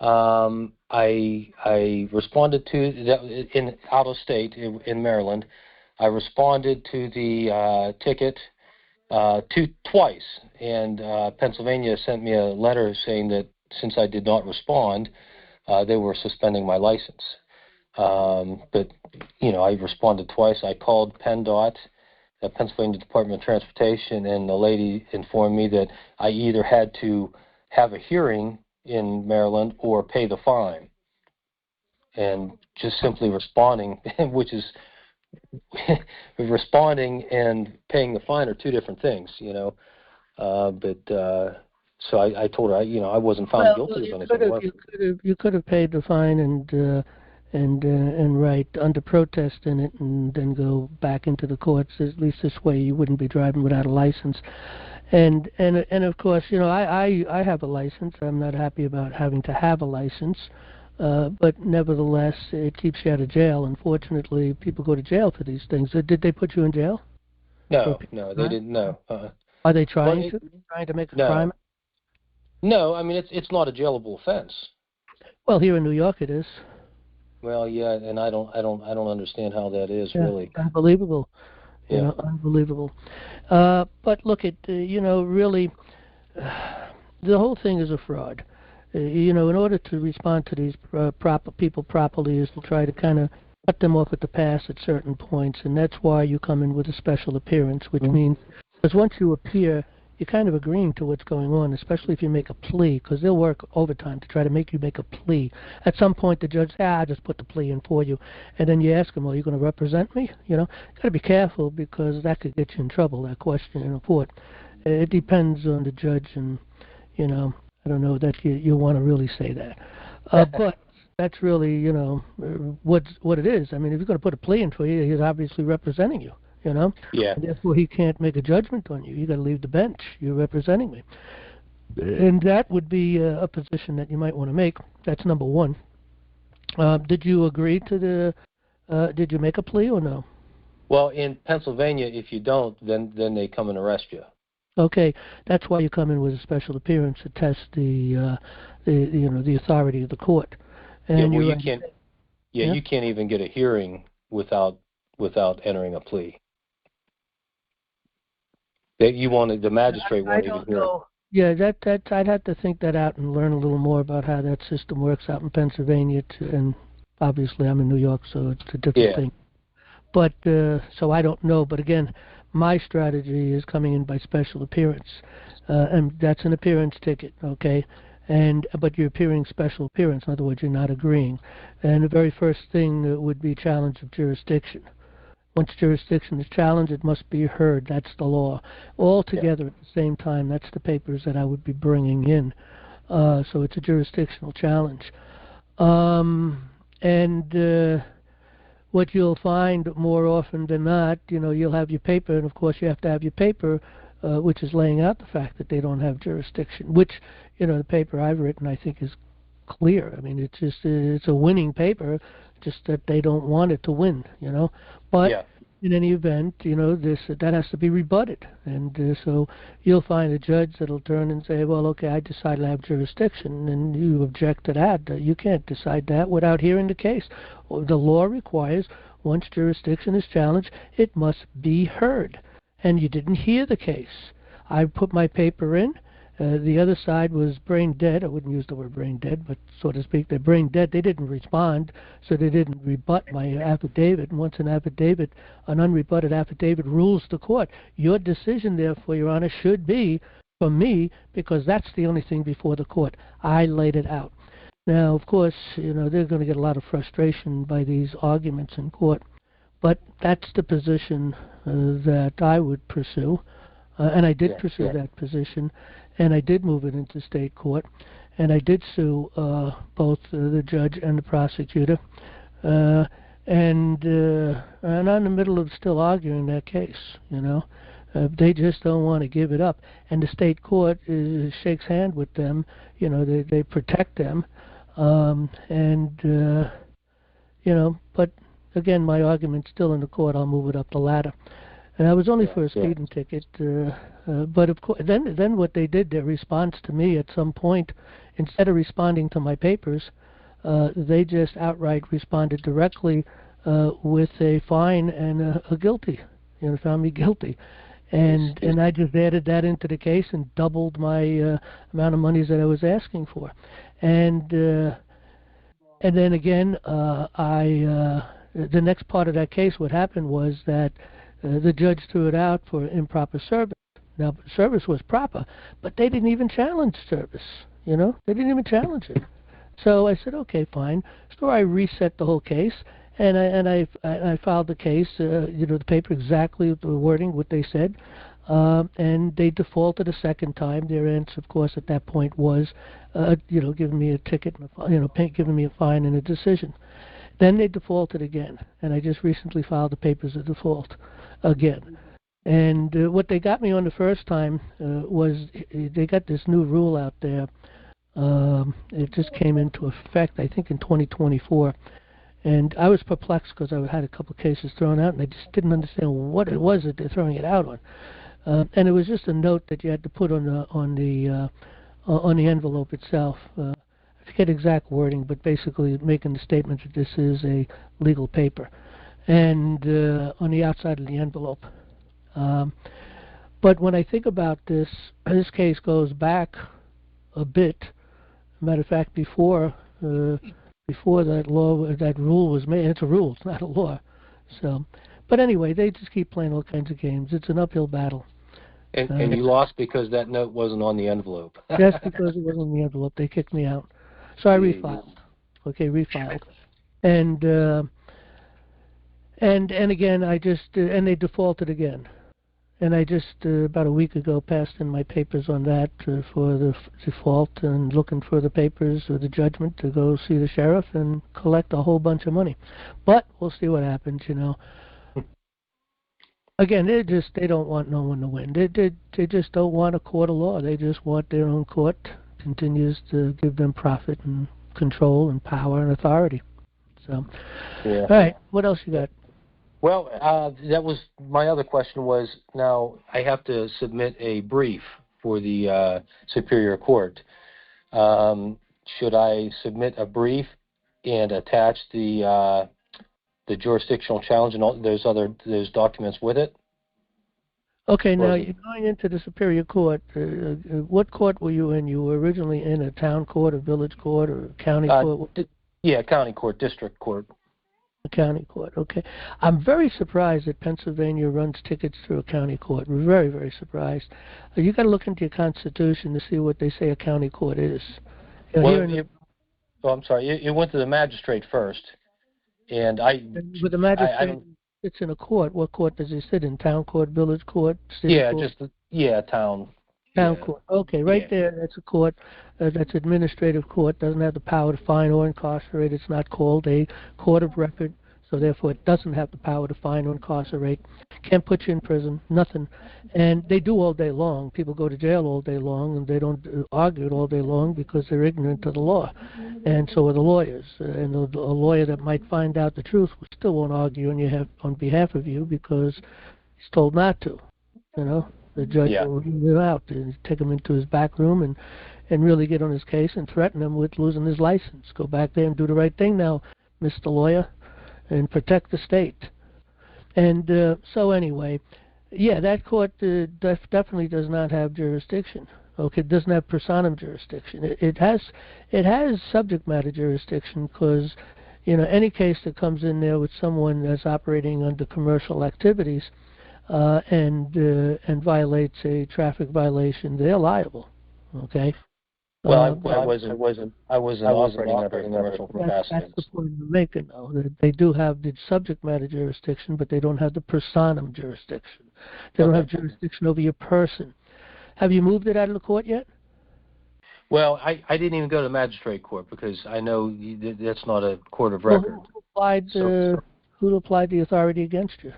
I responded to that in out of state in Maryland. I responded to the ticket twice, and Pennsylvania sent me a letter saying that since I did not respond, they were suspending my license. But I responded twice. I called PennDOT, the Pennsylvania Department of Transportation, and the lady informed me that I either had to have a hearing in Maryland or pay the fine. And just simply responding, which is responding and paying the fine are two different things, So I told her, I wasn't found guilty of anything. You could have paid the fine and write under protest in it, and then go back into the courts. At least this way, you wouldn't be driving without a license. And of course, I have a license. I'm not happy about having to have a license. But nevertheless, it keeps you out of jail. Unfortunately, people go to jail for these things. Did they put you in jail? No, they didn't. No. Are they trying to make a crime? No, I mean it's not a jailable offense. Well, here in New York, it is. Well, yeah, and I don't understand how that is really. Unbelievable. Yeah. Unbelievable. But look at really, the whole thing is a fraud. In order to respond to these people properly is to try to kind of cut them off at the pass at certain points, and that's why you come in with a special appearance, which means, because once you appear, you're kind of agreeing to what's going on, especially if you make a plea, because they'll work overtime to try to make you make a plea. At some point, the judge says, I'll just put the plea in for you, and then you ask him, well, are you going to represent me? Got to be careful, because that could get you in trouble, that question in a court. It depends on the judge, and, I don't know that you want to really say that. But that's really, what it is. I mean, if you're going to put a plea in for you, he's obviously representing you, Yeah. And therefore, he can't make a judgment on you. You got to leave the bench. You're representing me. And that would be a position that you might want to make. That's number one. Did you agree to did you make a plea or no? Well, in Pennsylvania, if you don't, then they come and arrest you. Okay, that's why you come in with a special appearance to test the authority of the court. And you can't. Yeah, you can't even get a hearing without entering a plea. that you wanted, the magistrate I wanted to don't hear. know. Yeah, that I'd have to think that out and learn a little more about how that system works out in Pennsylvania. And obviously, I'm in New York, so it's a different Yeah. thing. But so I don't know. But again, my strategy is coming in by special appearance, and that's an appearance ticket, okay? But you're appearing special appearance. In other words, you're not agreeing. And the very first thing would be challenge of jurisdiction. Once jurisdiction is challenged, it must be heard. That's the law. All together at the same time, that's the papers that I would be bringing in. So it's a jurisdictional challenge. And what you'll find more often than not, you'll have your paper, and of course you have to have your paper, which is laying out the fact that they don't have jurisdiction, which, the paper I've written, I think is clear. I mean, it's a winning paper, just that they don't want it to win, But in any event, that has to be rebutted, and so you'll find a judge that'll turn and say, well, okay, I decided I have jurisdiction, and you object to that. You can't decide that without hearing the case. The law requires once jurisdiction is challenged, it must be heard, and you didn't hear the case. I put my paper in. The other side was brain dead. I wouldn't use the word brain dead, but so to speak, they're brain dead. They didn't respond, so they didn't rebut my affidavit. And once an unrebutted affidavit rules the court, your decision, therefore, Your Honor, should be for me, because that's the only thing before the court. I laid it out. Now, of course, they're going to get a lot of frustration by these arguments in court, but that's the position that I would pursue. And I did pursue that position, and I did move it into state court, and I did sue both the judge and the prosecutor, and I'm in the middle of still arguing that case. They just don't want to give it up, and the state court shakes hand with them. They protect them, But again, my argument's still in the court. I'll move it up the ladder. And I was only for a speeding ticket, but of course, then what they did, their response to me at some point, instead of responding to my papers, they just outright responded directly with a fine and a guilty. Found me guilty, and I just added that into the case and doubled my amount of monies that I was asking for, and then again, the next part of that case, what happened was that. The judge threw it out for improper service. Now, service was proper, but they didn't even challenge service. They didn't even challenge it. So I said, okay, fine. So I reset the whole case, and I filed the case. The paper exactly the wording what they said, and they defaulted a second time. Their answer, of course, at that point was, giving me a ticket, giving me a fine and a decision. Then they defaulted again, and I just recently filed the papers of default again. And what they got me on the first time was they got this new rule out there. It just came into effect, I think, in 2024. And I was perplexed because I had a couple of cases thrown out, and I just didn't understand what it was that they're throwing it out on. And it was just a note that you had to put on the envelope itself. I forget exact wording, but basically making the statement that this is a legal paper, and on the outside of the envelope. But when I think about this case goes back a bit. Matter of fact, before that rule was made. It's a rule, it's not a law. So, but anyway, they just keep playing all kinds of games. It's an uphill battle. And you lost because that note wasn't on the envelope. Just because it wasn't on the envelope, they kicked me out. So I refiled. Okay, refiled. And again, and they defaulted again. And I just, about a week ago, passed in my papers on that for the default, and looking for the papers or the judgment to go see the sheriff and collect a whole bunch of money. But we'll see what happens, Again, they don't want no one to win. They just don't want a court of law. They just want their own court continues to give them profit and control and power and authority. So, All right, what else you got? Well, that was my other question was, now I have to submit a brief for the Superior Court. Should I submit a brief and attach the jurisdictional challenge and all those documents with it? Okay, now Well, you're going into the Superior Court. What court were you in? You were originally in a town court, a village court, or a county court? yeah, county court, district court. A county court, okay. I'm very surprised that Pennsylvania runs tickets through a county court. Very, very surprised. You got to look into your Constitution to see what they say a county court is. Well, I'm sorry. It went to the magistrate first, and with the magistrate sits in a court. What court does he sit in? Town court, village court, city court? Town. Town court. Okay, right there. That's a court. That's administrative court. Doesn't have the power to fine or incarcerate. It's not called a court of record, so therefore it doesn't have the power to fine or incarcerate. Can't put you in prison. Nothing. And they do all day long. People go to jail all day long, and they don't argue it all day long because they're ignorant of the law. And so are the lawyers. And a lawyer that might find out the truth still won't argue on behalf of you because he's told not to. You know. The judge will rule it out and take him into his back room and really get on his case and threaten him with losing his license. Go back there and do the right thing now, Mr. Lawyer, and protect the state. And so anyway, yeah, that court definitely does not have jurisdiction. Okay, it doesn't have personam jurisdiction. It has subject matter jurisdiction because, you know, any case that comes in there with someone that's operating under commercial activities and violates a traffic violation, they're liable. Okay. Well, I wasn't operating under commercial capacity. That's the point I'm making, though. That they do have the subject matter jurisdiction, but they don't have the personam jurisdiction. They don't have jurisdiction over your person. Have you moved it out of the court yet? Well, I didn't even go to magistrate court because I know that's not a court of record. Who applied the authority against you?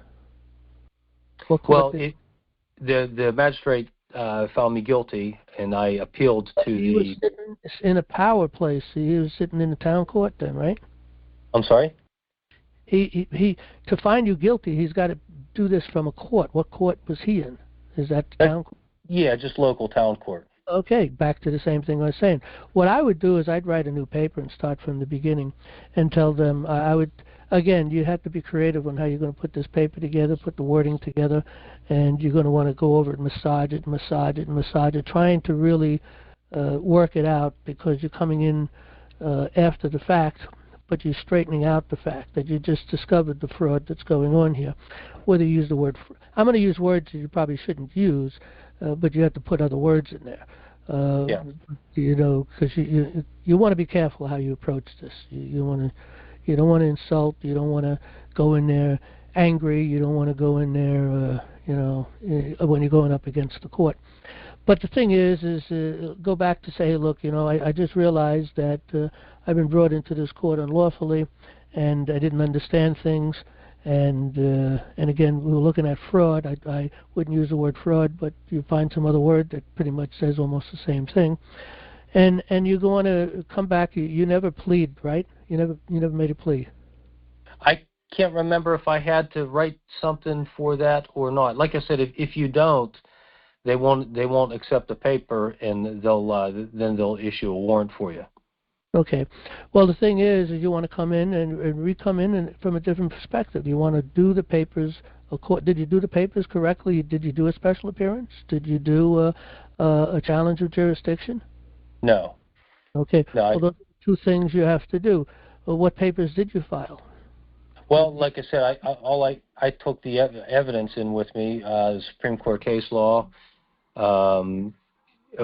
Well, the magistrate found me guilty, and I appealed to he was sitting in a power place. He was sitting in the town court then, right? I'm sorry? He to find you guilty, he's got to do this from a court. What court was he in? Is that the town court? Yeah, just local town court. Okay, back to the same thing I was saying. What I would do is I'd write a new paper and start from the beginning and tell them I would. Again, you have to be creative on how you're going to put this paper together, put the wording together, and you're going to want to go over it, massage it, trying to really work it out because you're coming in after the fact, but you're straightening out the fact that you just discovered the fraud that's going on here. Whether you use the word, I'm going to use words that you probably shouldn't use, but you have to put other words in there. You know, because you want to be careful how you approach this. You don't want to insult. You don't want to go in there angry. You don't want to go in there, you know, when you're going up against the court. But the thing is go back to say, look, you know, I just realized that I've been brought into this court unlawfully, and I didn't understand things. And again, we were looking at fraud. I wouldn't use the word fraud, but you find some other word that pretty much says almost the same thing. And you're going to come back. You never plead, right? You never made a plea. I can't remember if I had to write something for that or not. Like I said, if you don't, they won't accept the paper, and then they'll issue a warrant for you. Okay. Well, the thing is you want to come in and re-come in from a different perspective. You want to do the papers. Did you do the papers correctly? Did you do a special appearance? Did you do a challenge of jurisdiction? No. Okay. No, well, those are two things you have to do. Well, what papers did you file? Well, like I said, I took the evidence in with me, Supreme Court case law, a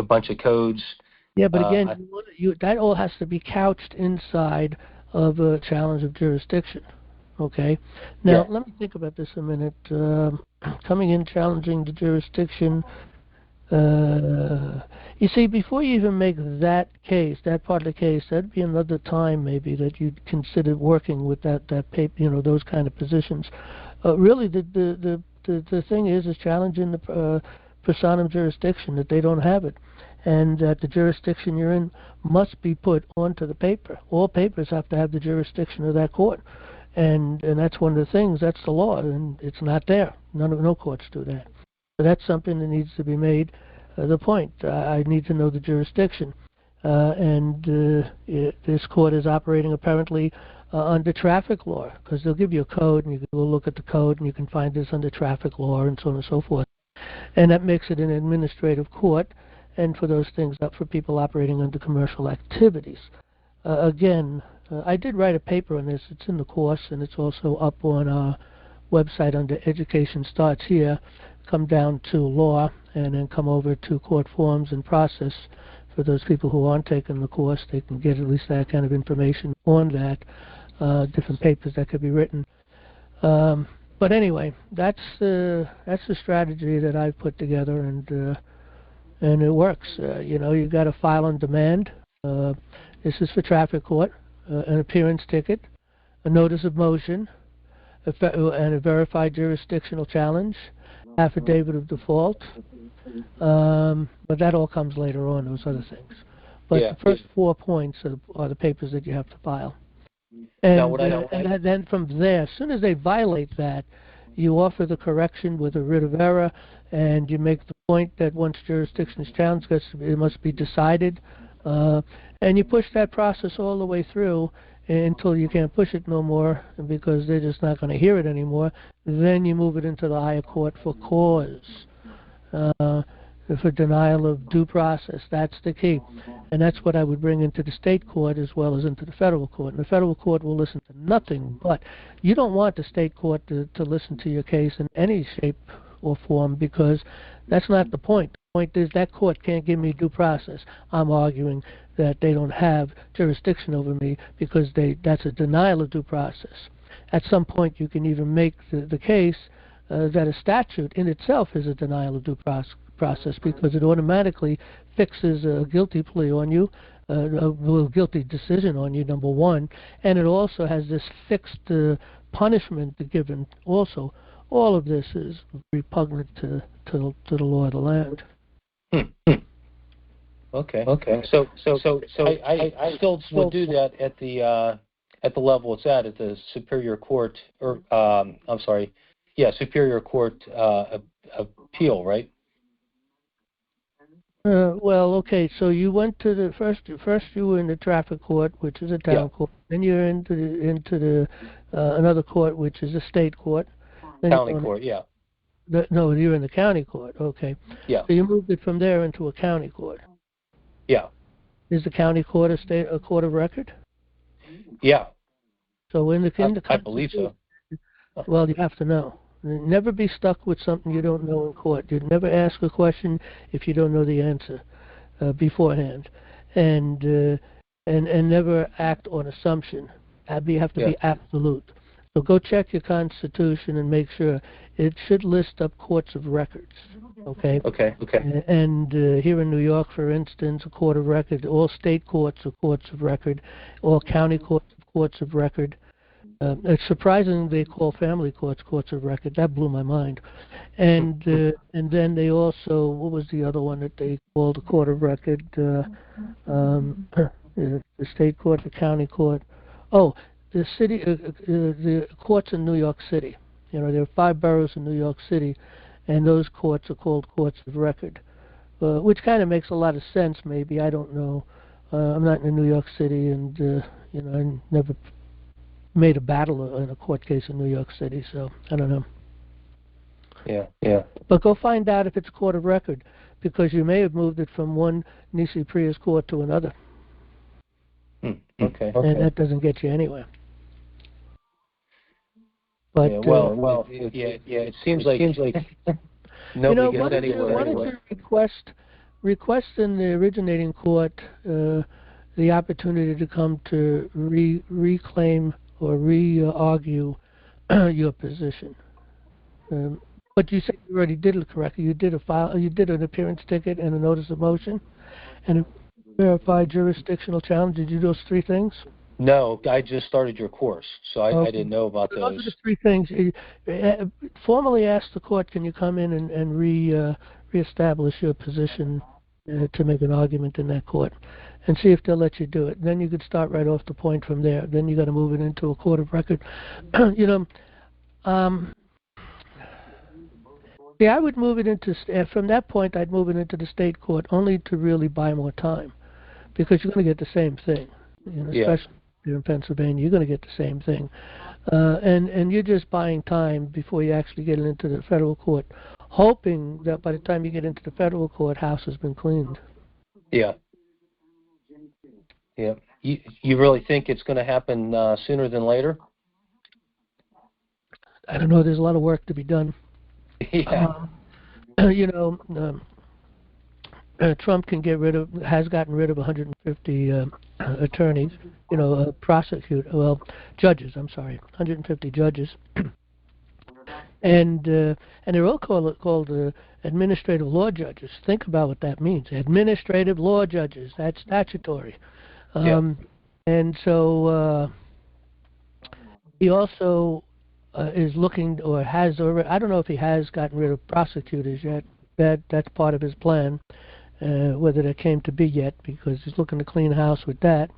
bunch of codes. Yeah, but again, that all has to be couched inside of a challenge of jurisdiction. Okay? Now, let me think about this a minute. Coming in, challenging the jurisdiction. You see, before you even make that case, that part of the case, that'd be another time maybe that you'd consider working with that paper, you know, those kind of positions. Really, the thing is challenging the personam jurisdiction, that they don't have it, and that the jurisdiction you're in must be put onto the paper. All papers have to have the jurisdiction of that court, and that's one of the things. That's the law, and it's not there. No courts do that. So that's something that needs to be made the point. I need to know the jurisdiction. This court is operating apparently under traffic law, because they'll give you a code, and you can go look at the code, and you can find this under traffic law, and so on and so forth. and that makes it an administrative court, and for those things up for people operating under commercial activities. Again, I did write a paper on this. It's in the course, and it's also up on our website under Education Starts Here. Come down to law, and then come over to court forms and process. For those people who aren't taking the course, they can get at least that kind of information on that, different papers that could be written. But anyway, that's the strategy that I've put together, and it works. You know, you got to file on demand. This is for traffic court, an appearance ticket, a notice of motion, and a verified jurisdictional challenge, affidavit of default. But that all comes later on, those other things. But the first 4 points are the papers that you have to file. And then from there, as soon as they violate that, you offer the correction with a writ of error, and you make the point that once jurisdiction is challenged, it must be decided. And you push that process all the way through until you can't push it no more because they're just not going to hear it anymore. Then you move it into the higher court for cause. For denial of due process. That's the key. And that's what I would bring into the state court as well as into the federal court. And the federal court will listen to nothing but. You don't want the state court to listen to your case in any shape or form, because that's not the point. The point is that court can't give me due process. I'm arguing that they don't have jurisdiction over me because that's a denial of due process. At some point you can even make the case that a statute in itself is a denial of due process because it automatically fixes a guilty plea on you, a guilty decision on you, number one, and it also has this fixed punishment given also. All of this is repugnant to the law of the land. Okay. So I still will do that at the level it's at the Superior Court, or Superior Court appeal, right? Well, okay. So you went to the first you were in the traffic court, which is a town court. Then you're into the another court, which is a state court. Then county court, yeah. No, you're in the county court. Okay. Yeah. So you moved it from there into a county court. Yeah. Is the county court a court of record? Yeah. So in the I believe so. Well, you have to know. Never be stuck with something you don't know in court. You'd never ask a question if you don't know the answer beforehand, and never act on assumption. You have to be absolute. So go check your Constitution and make sure. It should list up courts of records. Okay. Okay. And here in New York, for instance, a court of record. All state courts are courts of record. All county courts of record. It's surprising they call family courts courts of record. That blew my mind. And then they also, what was the other one that they called a court of record? The state court, the county court. Oh, the city, the courts in New York City. You know, there are 5 boroughs in New York City, and those courts are called courts of record, which kind of makes a lot of sense. Maybe, I don't know. I'm not in New York City, and I never made a battle in a court case in New York City, so I don't know. Yeah. But go find out if it's a court of record, because you may have moved it from one Nisi Prius court to another. Okay. And that doesn't get you anywhere. But it seems like nobody gets anywhere. Why don't you request in the originating court the opportunity to come to reclaim or re-argue your position. But you said you already did it correctly. You did an appearance ticket and a notice of motion and a verified jurisdictional challenge. Did you do those 3 things? No, I just started your course, so I didn't know about those. Those are the 3 things. Formally ask the court, can you come in and reestablish your position to make an argument in that court, and see if they'll let you do it. Then you could start right off the point from there. Then you got to move it into a court of record. I would move it into, from that point, I'd move it into the state court only to really buy more time, because you're going to get the same thing, especially here in Pennsylvania. You're going to get the same thing, and you're just buying time before you actually get it into the federal court. hoping that by the time you get into the federal court, house has been cleaned. Yeah. Yeah. You really think it's going to happen sooner than later? I don't know. There's a lot of work to be done. Yeah. Trump has gotten rid of 150 attorneys, judges, 150 judges. And they're all called administrative law judges. Think about what that means. Administrative law judges. That's statutory. And so he also is looking, or has already, I don't know if he has gotten rid of prosecutors yet. That's part of his plan, whether that came to be yet, because he's looking to clean house with that.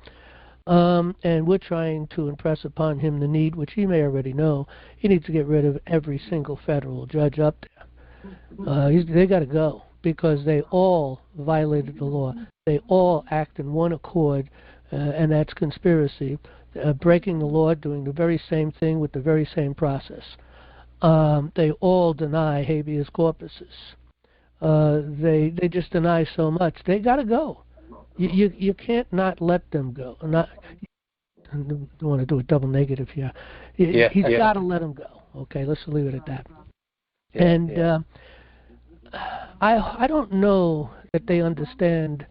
And we're trying to impress upon him the need, which he may already know. He needs to get rid of every single federal judge up there. They got to go, because they all violated the law. They all act in one accord, and that's conspiracy, breaking the law, doing the very same thing with the very same process. They all deny habeas corpuses. They just deny so much. They got to go. You can't not let them go. I don't want to do a double negative here. He's got to let them go. Okay, let's leave it at that. I don't know that they understand.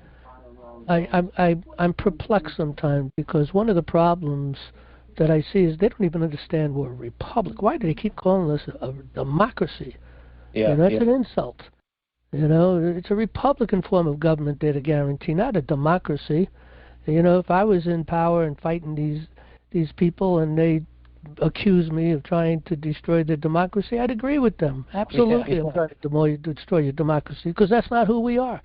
I'm perplexed sometimes, because one of the problems that I see is they don't even understand we're a republic. Why do they keep calling us a democracy? It's an insult. It's a Republican form of government there to guarantee, not a democracy. If I was in power and fighting these people and they accuse me of trying to destroy the democracy, I'd agree with them. Absolutely, I'm trying to destroy your democracy, because that's not who we are.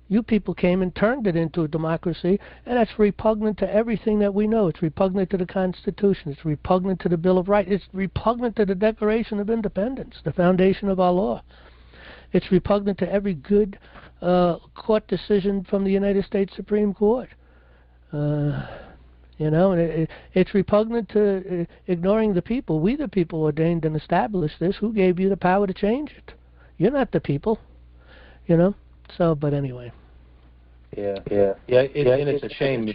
You people came and turned it into a democracy, and that's repugnant to everything that we know. It's repugnant to the Constitution. It's repugnant to the Bill of Rights. It's repugnant to the Declaration of Independence, the foundation of our law. It's repugnant to every good court decision from the United States Supreme Court. It's repugnant to ignoring the people. We, the people, ordained and established this. Who gave you the power to change it? You're not the people. So, but anyway. And it's a shame.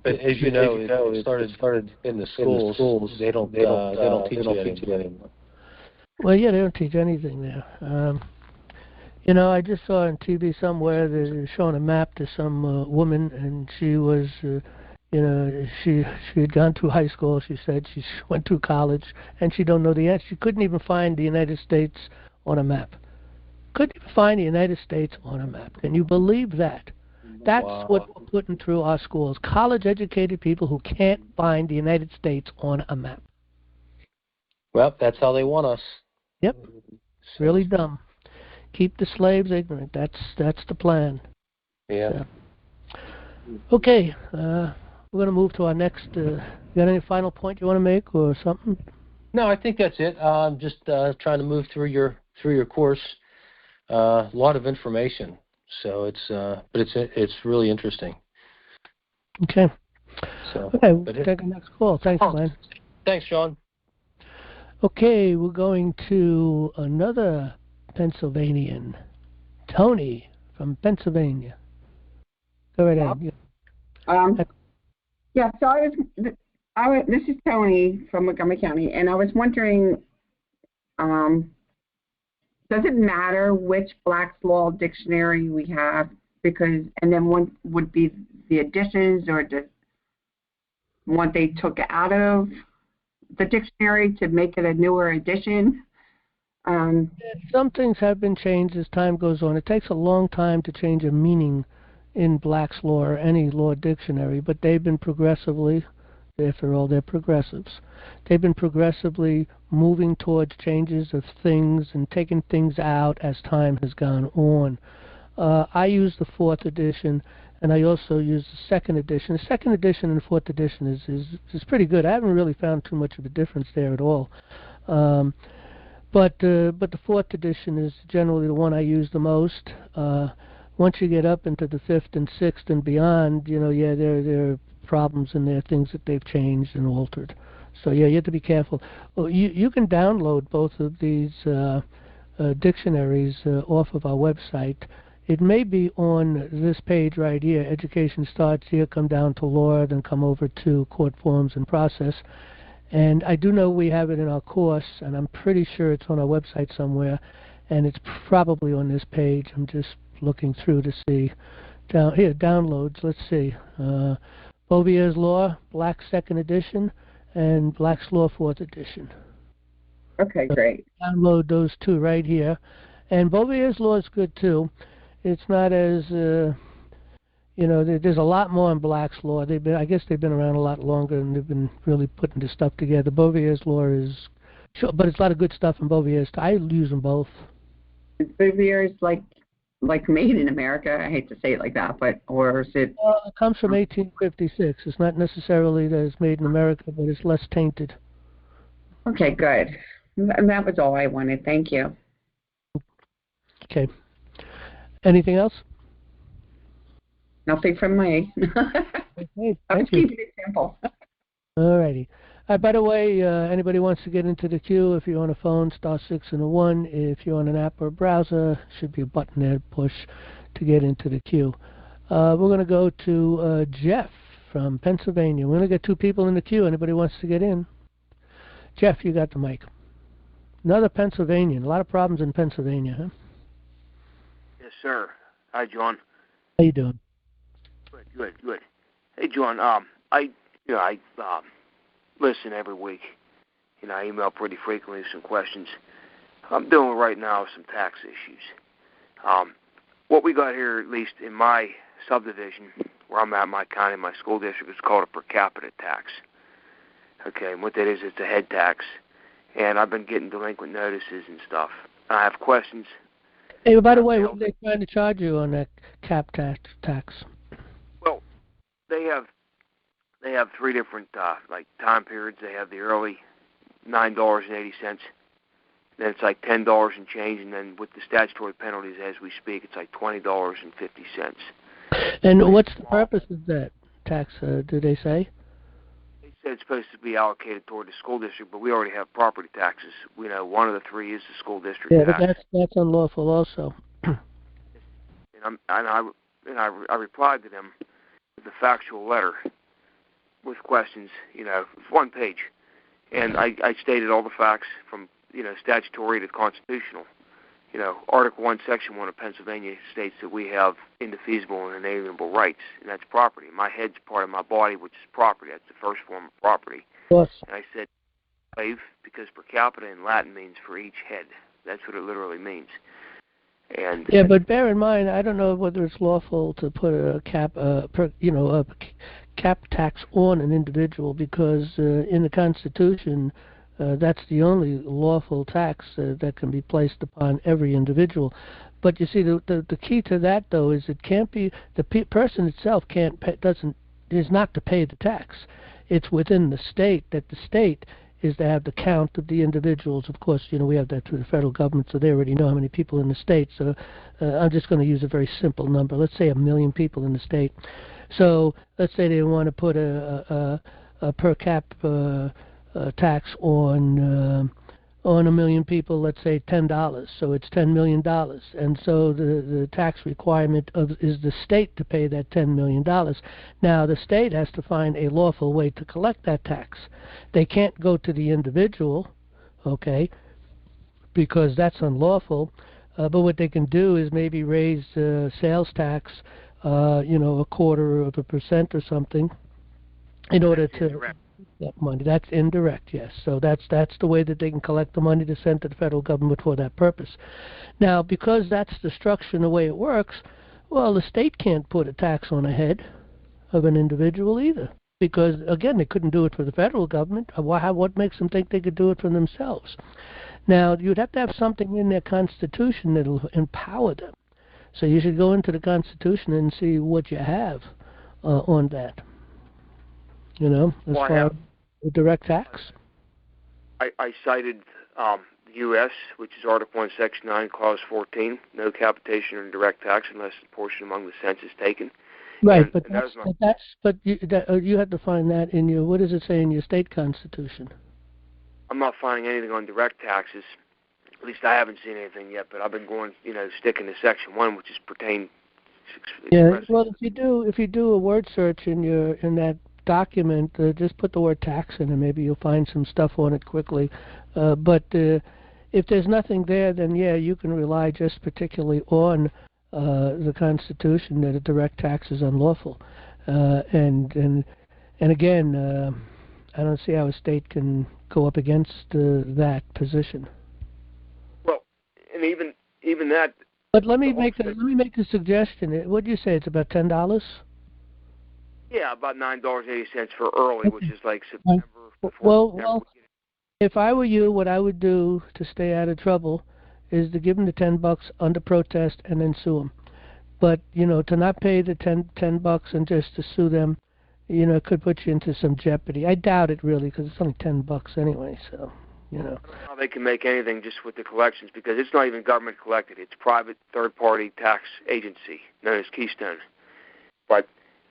But as you know, it started in the schools. They don't teach it anymore. Well, yeah, they don't teach anything there. I just saw on TV somewhere they were showing a map to some woman, and she was, she had gone through high school. She said she went through college, and she don't know the answer. She couldn't even find the United States on a map. Couldn't even find the United States on a map. Can you believe that? That's what we're putting through our schools. College-educated people who can't find the United States on a map. Well, that's how they want us. Yep. It's really dumb. Keep the slaves ignorant. That's the plan. Yeah. Okay. We're going to move to our next. You got any final point you want to make or something? No, I think that's it. I'm just trying to move through your course. A lot of information. So it's really interesting. Okay. So we'll take the next call. Thanks, Glenn. Thanks, Sean. Okay, we're going to another Pennsylvanian, Tony from Pennsylvania. Go right ahead. So this is Tony from Montgomery County, and I was wondering, does it matter which Black's Law dictionary we have? And then one would be the additions, or the one they took out of the dictionary to make it a newer edition? Some things have been changed as time goes on. It takes a long time to change a meaning in Black's Law or any law dictionary, but they've been progressively, after all, they're progressives. They've been progressively moving towards changes of things and taking things out as time has gone on. I use the 4th edition, and I also use the 2nd edition. The 2nd edition and the 4th edition is pretty good. I haven't really found too much of a difference there at all. But the 4th edition is generally the one I use the most. Once you get up into the 5th and 6th and beyond, there are problems in there, things that they've changed and altered. So you have to be careful. Well, you can download both of these dictionaries off of our website. It may be on this page right here. Education starts here, come down to law, then come over to court forms and process. And I do know we have it in our course, and I'm pretty sure it's on our website somewhere, and it's probably on this page. I'm just looking through to see. Down here, downloads. Let's see. Bouvier's Law, Black's 2nd edition, and Black's Law 4th edition. Okay, great. Download those two right here. And Bouvier's Law is good too. It's not as, there's a lot more in Black's Law. I guess they've been around a lot longer, and they've been really putting this stuff together. Bouvier's Law is, sure, but it's a lot of good stuff in Bouvier's. I use them both. Bouvier's like made in America. I hate to say it like that, but or is it? Well, it comes from 1856. It's not necessarily that it's made in America, but it's less tainted. Okay, good. And that was all I wanted. Thank you. Okay. Anything else? Nothing from me. Okay, I was thank you. keeping it simple. All righty. By the way, anybody wants to get into the queue, if you're on a phone, *6 and a 1. If you're on an app or a browser, should be a button there to push to get into the queue. We're going to go to Jeff from Pennsylvania. We're going to get 2 people in the queue. Anybody wants to get in? Jeff, you got the mic. Another Pennsylvanian. A lot of problems in Pennsylvania, huh? Yes, sir. Hi, John. How you doing? Good. Hey, John. I listen every week. I email pretty frequently with some questions. I'm dealing right now with some tax issues. What we got here, at least in my subdivision, where I'm at, my county, my school district, is called a per capita tax. Okay, and what that is, it's a head tax. And I've been getting delinquent notices and stuff. I have questions. Hey, by the way, what are they trying to charge you on that cap tax? Well, they have 3 different time periods. They have the early $9.80, then it's like $10 and change, and then with the statutory penalties as we speak, it's like $20.50. And what's the purpose of that tax? Do they say? They said it's supposed to be allocated toward the school district, but we already have property taxes. We know one of the 3 is the school district tax. Yeah, but that's unlawful also. And I replied to them with a factual letter with questions, it's 1 page. And I stated all the facts from, statutory to constitutional. Article 1, Section 1 of Pennsylvania states that we have indefeasible and inalienable rights, and that's property. My head's part of my body, which is property. That's the first form of property. Yes. And I said, slave, because per capita in Latin means for each head. That's what it literally means. And yeah, but bear in mind, I don't know whether it's lawful to put a cap tax on an individual, because in the Constitution, that's the only lawful tax that can be placed upon every individual. But you see, the key to that, though, is it can't be the person itself is not to pay the tax. It's within the state that the state is to have the count of the individuals. Of course, we have that through the federal government, so they already know how many people in the state. So I'm just going to use a very simple number. Let's say 1 million people in the state. So let's say they want to put a per cap tax on 1 million people, let's say $10. So it's $10 million. And so the tax requirement is the state to pay that $10 million. Now, the state has to find a lawful way to collect that tax. They can't go to the individual, okay, because that's unlawful. But what they can do is maybe raise sales tax, 0.25% or something, in order to that money. That's indirect, yes. So that's the way that they can collect the money to send to the federal government for that purpose. Now, because that's the structure and the way it works, well, the state can't put a tax on a head of an individual either, because, again, they couldn't do it for the federal government. What makes them think they could do it for themselves? Now, you'd have to have something in their Constitution that will empower them. So you should go into the Constitution and see what you have on that. As far as the direct tax. I cited the U.S., which is Article 1, Section 9, Clause 14, no capitation or direct tax unless a portion among the census taken. Right, but you have to find that in your, what does it say in your state constitution? I'm not finding anything on direct taxes At least I haven't seen anything yet, but I've been going, sticking to Section 1, which is pertain. Yeah. Well, if you do a word search in that document, just put the word tax in, and maybe you'll find some stuff on it quickly. But if there's nothing there, then yeah, you can rely just particularly on the Constitution that a direct tax is unlawful. And again, I don't see how a state can go up against that position. Well, and even that. But let me make a suggestion. What do you say? It's about $10. Yeah, about $9.80 for early, which is like September. Well, if I were you, what I would do to stay out of trouble is to give them the $10 under protest and then sue them. But to not pay the $10 and just to sue them, it could put you into some jeopardy. I doubt it really, because it's only $10 anyway. So, I don't know how they can make anything just with the collections, because it's not even government collected. It's private third-party tax agency known as Keystone. But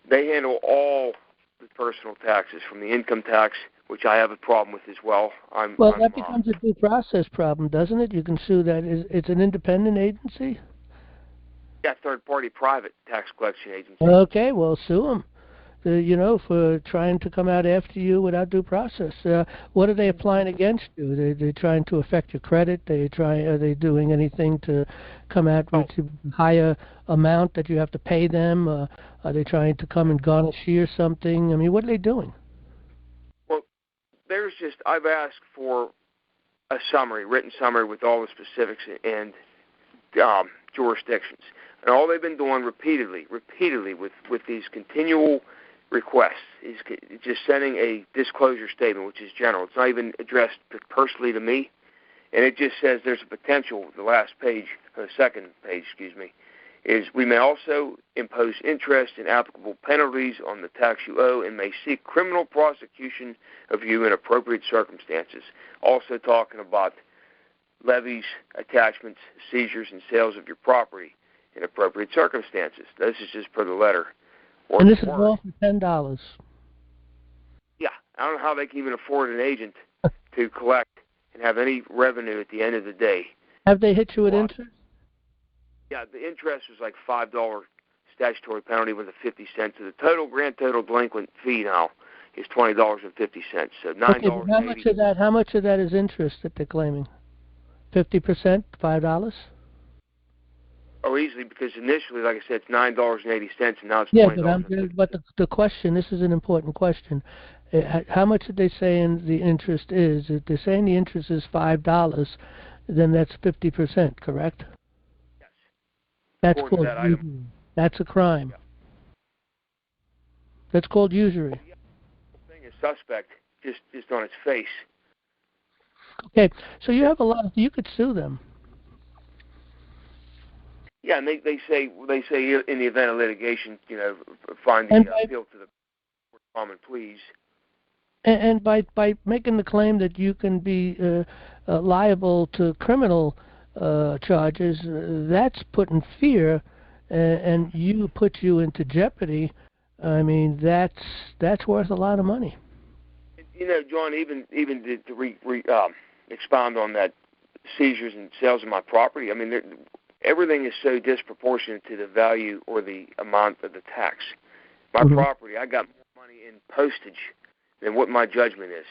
they handle all the personal taxes, from the income tax, which I have a problem with as well. That becomes a due process problem, doesn't it? You can sue that. It's an independent agency? Yeah, third-party private tax collection agency. Okay, well, sue them. For trying to come out after you without due process. What are they applying against you? They trying to affect your credit? Are they doing anything to come out with a higher amount that you have to pay them? Are they trying to come and garnish you or something? I mean, what are they doing? Well, I've asked for a written summary with all the specifics and jurisdictions. And all they've been doing repeatedly with these continual requests is just sending a disclosure statement, which is general. It's not even addressed personally to me, and it just says there's a potential. The second page, is we may also impose interest and applicable penalties on the tax you owe, and may seek criminal prosecution of you in appropriate circumstances. Also talking about levies, attachments, seizures, and sales of your property in appropriate circumstances. This is just per the letter. And this is all for $10. Yeah, I don't know how they can even afford an agent to collect and have any revenue at the end of the day. Have they hit you with interest? Yeah, the interest was like $5 statutory penalty with a 50 cents. So the grand total delinquent fee now is $20.50. So $9.80. Okay, how much of that is interest that they're claiming? 50%, $5? Oh, easily, because initially, like I said, it's $9.80, and now it's $20. Yeah, but the question, this is an important question. How much did they say the interest is? If they're saying the interest is $5, then that's 50%, correct? Yes. That's called usury. That's a crime. Yeah. That's called usury. Yeah. The thing is suspect, just on its face. Okay, so you have you could sue them. Yeah, and they say in the event of litigation, find the appeal to the court of common pleas. And by making the claim that you can be liable to criminal charges, that's putting fear, and puts you into jeopardy. I mean, that's worth a lot of money. John, even to expound on that, seizures and sales of my property. I mean, everything is so disproportionate to the value or the amount of the tax. My property, I got more money in postage than what my judgment is.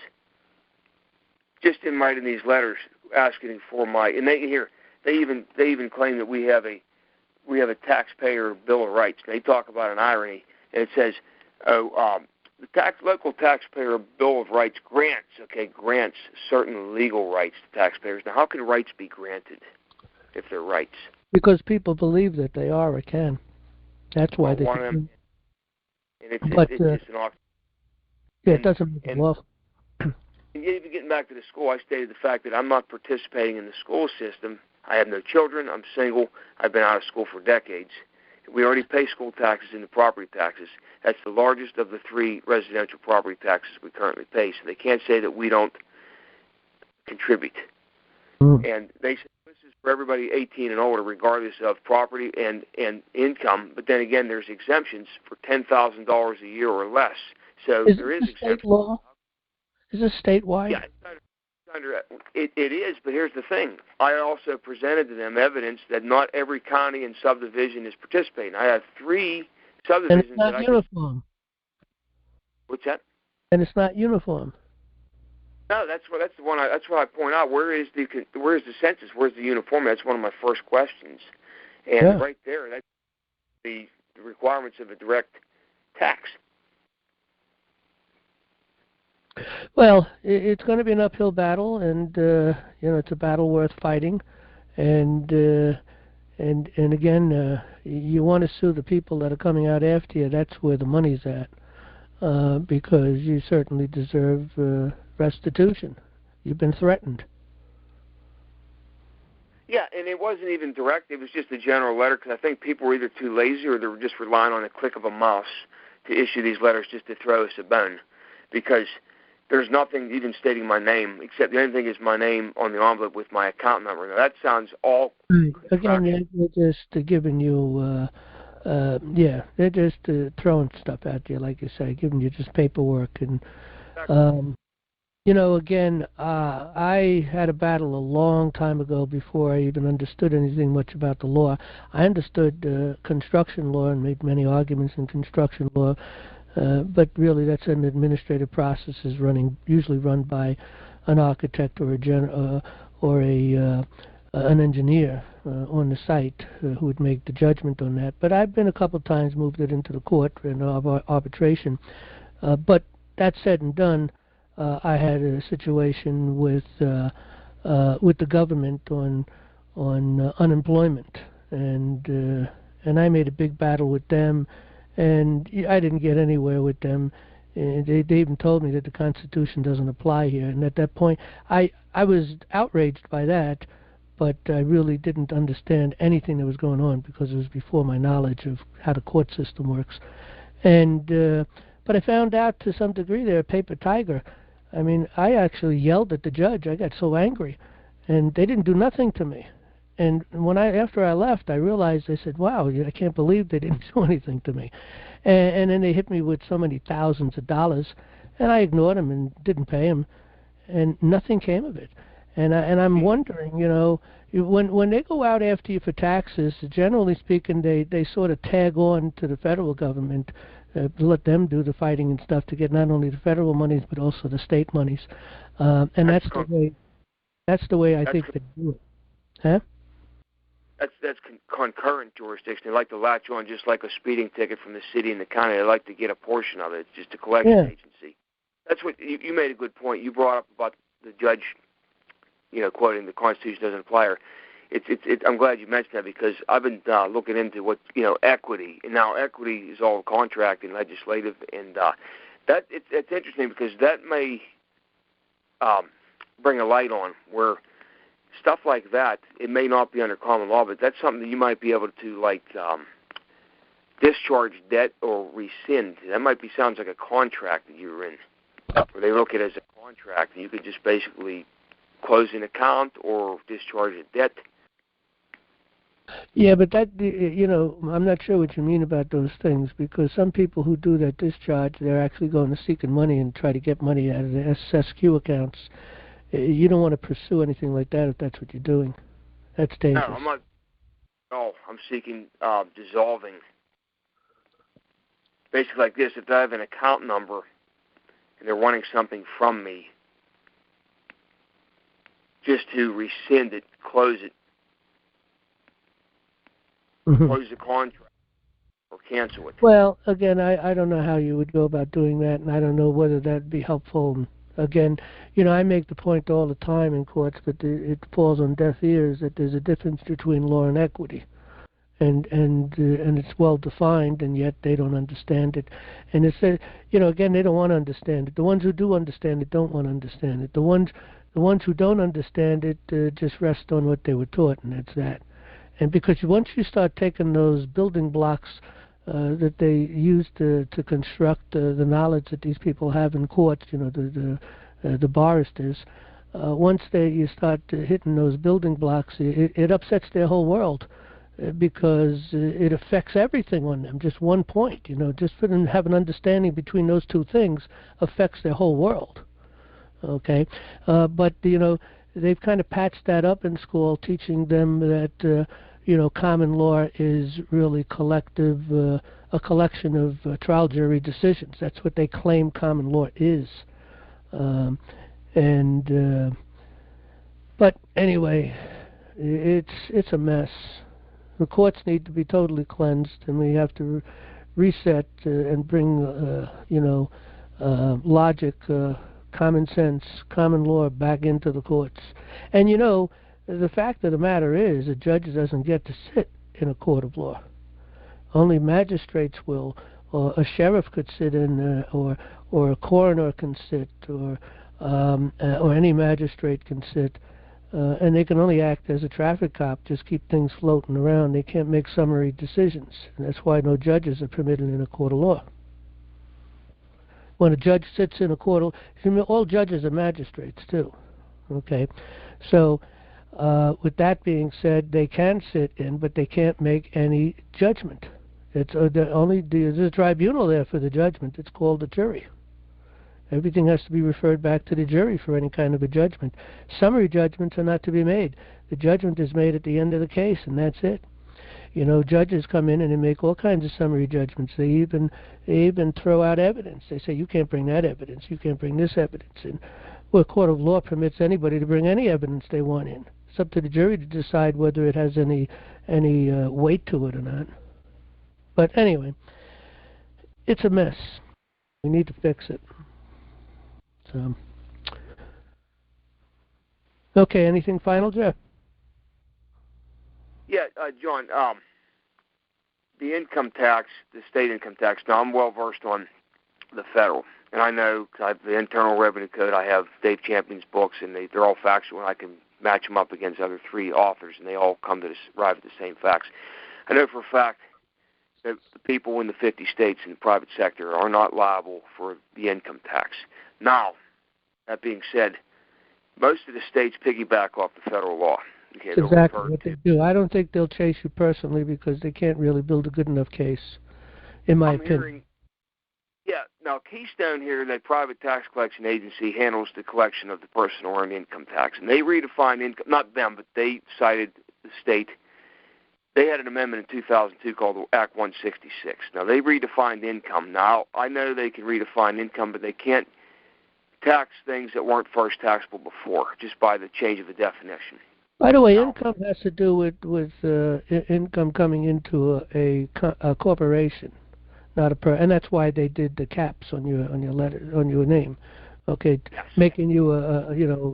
Just in writing these letters asking for and they even claim that we have a taxpayer bill of rights. They talk about an irony, and it says, the local taxpayer bill of rights grants certain legal rights to taxpayers. Now, how can rights be granted if they're rights? Because people believe that they are or can. That's why they can. And it's just an off. Yeah, it doesn't make it lawful. And even getting back to the school, I stated the fact that I'm not participating in the school system. I have no children. I'm single. I've been out of school for decades. We already pay school taxes and the property taxes. That's the largest of the 3 residential property taxes we currently pay. So they can't say that we don't contribute. And they say this is for everybody 18 and older, regardless of property and income. But then again, there's exemptions for $10,000 a year or less. So there is exemption. State law? Is this statewide? Yeah, it's It is, but here's the thing. I also presented to them evidence that not every county and subdivision is participating. I have 3 subdivisions and it's not that uniform. What's that? And it's not uniform. No, that's what I point out. Where is the census? Where's the uniformity? That's one of my first questions. And right there, that's the requirements of a direct tax. Well, it's going to be an uphill battle, and it's a battle worth fighting. And again, you want to sue the people that are coming out after you. That's where the money's at, because you certainly deserve restitution. You've been threatened. Yeah, and it wasn't even direct. It was just a general letter because I think people were either too lazy or they were just relying on a click of a mouse to issue these letters just to throw us a bone, because there's nothing even stating my name, except the only thing is my name on the envelope with my account number. Now, that sounds all... Right. Again, they're just giving you, they're just throwing stuff at you, like you say, giving you just paperwork. And, again, I had a battle a long time ago before I even understood anything much about the law. I understood construction law and made many arguments in construction law. But really, that's an administrative process, is usually run by an architect or an engineer on the site who would make the judgment on that. But I've been a couple of times moved it into the court in arbitration. But that said and done, I had a situation with the government on unemployment, and I made a big battle with them. And I didn't get anywhere with them. They even told me that the Constitution doesn't apply here. And at that point, I was outraged by that, but I really didn't understand anything that was going on because it was before my knowledge of how the court system works. And but I found out to some degree they're a paper tiger. I mean, I actually yelled at the judge. I got so angry, and they didn't do nothing to me. And after I left, I realized, I said, wow, I can't believe they didn't do anything to me. And then they hit me with so many thousands of dollars, and I ignored them and didn't pay them, and nothing came of it. And I'm wondering, when they go out after you for taxes, generally speaking, they sort of tag on to the federal government, let them do the fighting and stuff to get not only the federal monies but also the state monies. And that's the way I think they do it. Huh? That's concurrent jurisdiction. They like to latch on just like a speeding ticket from the city and the county. They like to get a portion of it. It's just a collection agency. That's what you made a good point. You brought up about the judge, quoting the Constitution doesn't apply. I'm glad you mentioned that because I've been looking into what equity, and now equity is all contract and legislative, and it's interesting because that may bring a light on where. Stuff like that, it may not be under common law, but that's something that you might be able to, discharge debt or rescind. That sounds like a contract that you're in, where they look at it as a contract, and you could just basically close an account or discharge a debt. Yeah, but that, I'm not sure what you mean about those things, because some people who do that discharge, they're actually going to seeking money and try to get money out of the SSQ accounts. You don't want to pursue anything like that if that's what you're doing. That's dangerous. No, I'm not. No, I'm seeking dissolving. Basically like this, if I have an account number and they're wanting something from me, just to rescind it, close it, close the contract, or cancel it. Well, again, I don't know how you would go about doing that, and I don't know whether that would be helpful. Again, I make the point all the time in courts, but it falls on deaf ears that there's a difference between law and equity, and it's well defined, and yet they don't understand it. And it's again, they don't want to understand it. The ones who do understand it don't want to understand it. The ones who don't understand it just rest on what they were taught, and that's that. And because once you start taking those building blocks that they use to construct the knowledge that these people have in courts, the barristers, once you start hitting those building blocks, it upsets their whole world because it affects everything on them. Just one point, just for them to have an understanding between those two things affects their whole world. Okay, but they've kind of patched that up in school, teaching them that common law is really a collection of trial jury decisions. That's what they claim common law is. But anyway, it's a mess. The courts need to be totally cleansed, and we have to reset and bring logic, common sense, common law back into the courts. And the fact of the matter is, a judge doesn't get to sit in a court of law. Only magistrates will, or a sheriff could sit in, or a coroner can sit, or any magistrate can sit, and they can only act as a traffic cop, just keep things floating around. They can't make summary decisions, and that's why no judges are permitted in a court of law. When a judge sits in a court of law, all judges are magistrates too. Okay, so with that being said, they can sit in, but they can't make any judgment. It's there's a tribunal there for the judgment. It's called a jury. Everything has to be referred back to the jury for any kind of a judgment. Summary judgments are not to be made. The judgment is made at the end of the case, and that's it. Judges come in and they make all kinds of summary judgments. They even throw out evidence. They say, you can't bring that evidence, you can't bring this evidence. And a court of law permits anybody to bring any evidence they want in. It's up to the jury to decide whether it has any weight to it or not. But anyway, it's a mess. We need to fix it. So, okay, anything final, Jeff? Yeah, John, the income tax, the state income tax, now I'm well versed on the federal, and I know I have the Internal Revenue Code, I have Dave Champion's books, and they're all factual, and I can match them up against other three authors, and they all come to arrive at the same facts. I know for a fact that the people in the 50 states in the private sector are not liable for the income tax. Now, that being said, most of the states piggyback off the federal law. Okay, exactly what they do. I don't think they'll chase you personally because they can't really build a good enough case, in my opinion. Now Keystone here, that private tax collection agency, handles the collection of the personal earned income tax, and they redefined income. Not them, but they cited the state. They had an amendment in 2002 called Act 166. Now they redefined income. Now I know they can redefine income, but they can't tax things that weren't first taxable before, just by the change of the definition. By the way, income has to do with income coming into a corporation, not a and that's why they did the caps on your letter, on your name. Okay, yes. Making you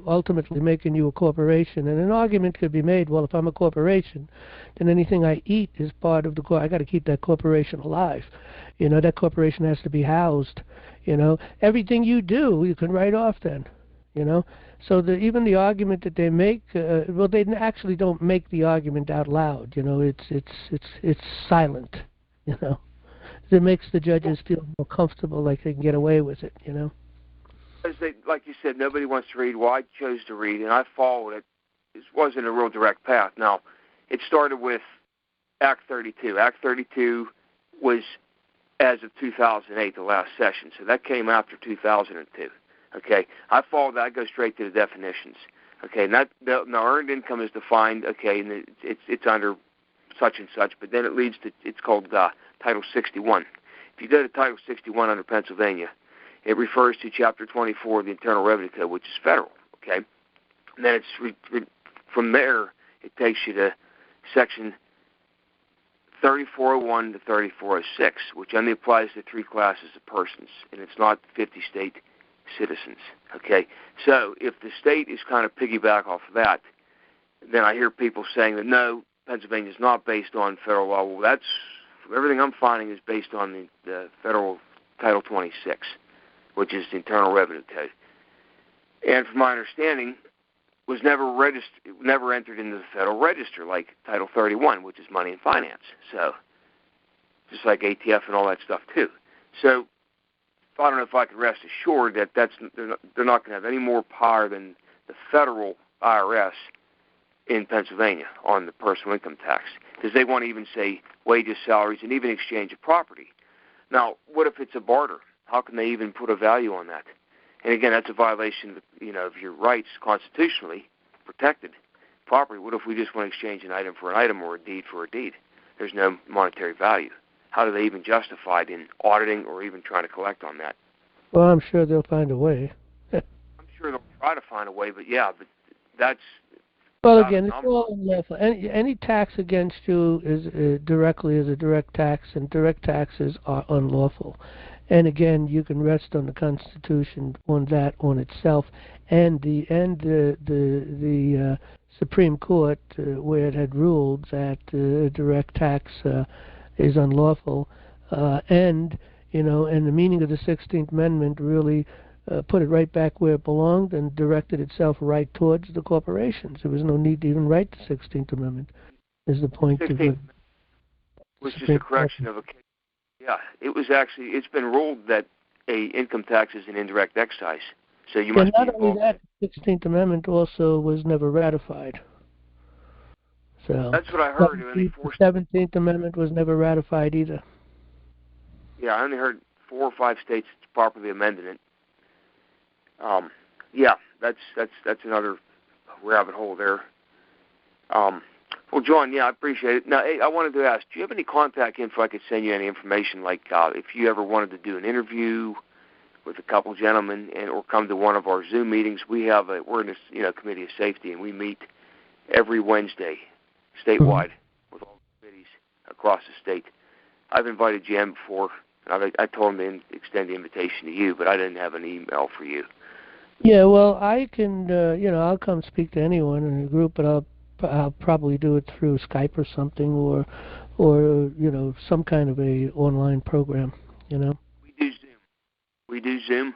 ultimately making you a corporation. And an argument could be made, well, if I'm a corporation, then anything I eat is part of the I got to keep that corporation alive. That corporation has to be housed. Everything you do, you can write off then. So even the argument that they make, they actually don't make the argument out loud. It's silent. It makes the judges feel more comfortable, like they can get away with it. As like you said, nobody wants to read. Well, I chose to read, and I followed it. It wasn't a real direct path. Now, it started with Act 32. Act 32 was as of 2008, the last session. So that came after 2002. Okay, I followed that. I go straight to the definitions. Okay, now earned income is defined. Okay, and it's under such and such, but then it leads to it's called Title 61. If you go to Title 61 under Pennsylvania, it refers to Chapter 24 of the Internal Revenue Code, which is federal. Okay, and then it's from there it takes you to Section 3401 to 3406, which only applies to three classes of persons, and it's not 50 state citizens. Okay, so if the state is kind of piggyback off of that, then I hear people saying that no, Pennsylvania is not based on federal law. Well, that's everything I'm finding is based on the federal Title 26, which is the Internal Revenue Code, and from my understanding, was never registered, never entered into the Federal Register like Title 31, which is money and finance. So just like ATF and all that stuff too. So I don't know if I could rest assured that they're not going to have any more power than the federal IRS in Pennsylvania on the personal income tax, because they want to even say wages, salaries, and even exchange of property. Now, what if it's a barter? How can they even put a value on that? And again, that's a violation of, of your rights constitutionally protected property. What if we just want to exchange an item for an item or a deed for a deed? There's no monetary value. How do they even justify it in auditing or even trying to collect on that? Well, I'm sure they'll find a way. I'm sure they'll try to find a way, but that's... Well, again, it's all unlawful. Any tax against you is directly is a direct tax, and direct taxes are unlawful. And again, you can rest on the Constitution on that on itself, and the Supreme Court, where it had ruled that direct tax is unlawful, and the meaning of the 16th Amendment really put it right back where it belonged and directed itself right towards the corporations. There was no need to even write the 16th Amendment, is the point of it. Was just a correction of a case. Yeah, it was actually, it's been ruled that a income tax is an indirect excise. So you must be not only that, the 16th Amendment also was never ratified. So that's what I heard. The 17th Amendment was never ratified either. Yeah, I only heard 4 or 5 states properly amended it. Yeah, that's another rabbit hole there. Well, John, I appreciate it. Now, hey, I wanted to ask, do you have any contact info I could send you any information, like if you ever wanted to do an interview with a couple gentlemen or come to one of our Zoom meetings? We're in this Committee of Safety, and we meet every Wednesday statewide with all the committees across the state. I've invited Jan before. I told him to extend the invitation to you, but I didn't have an email for you. Yeah, well, I can, I'll come speak to anyone in the group, but I'll probably do it through Skype or something, or some kind of a online program. We do Zoom,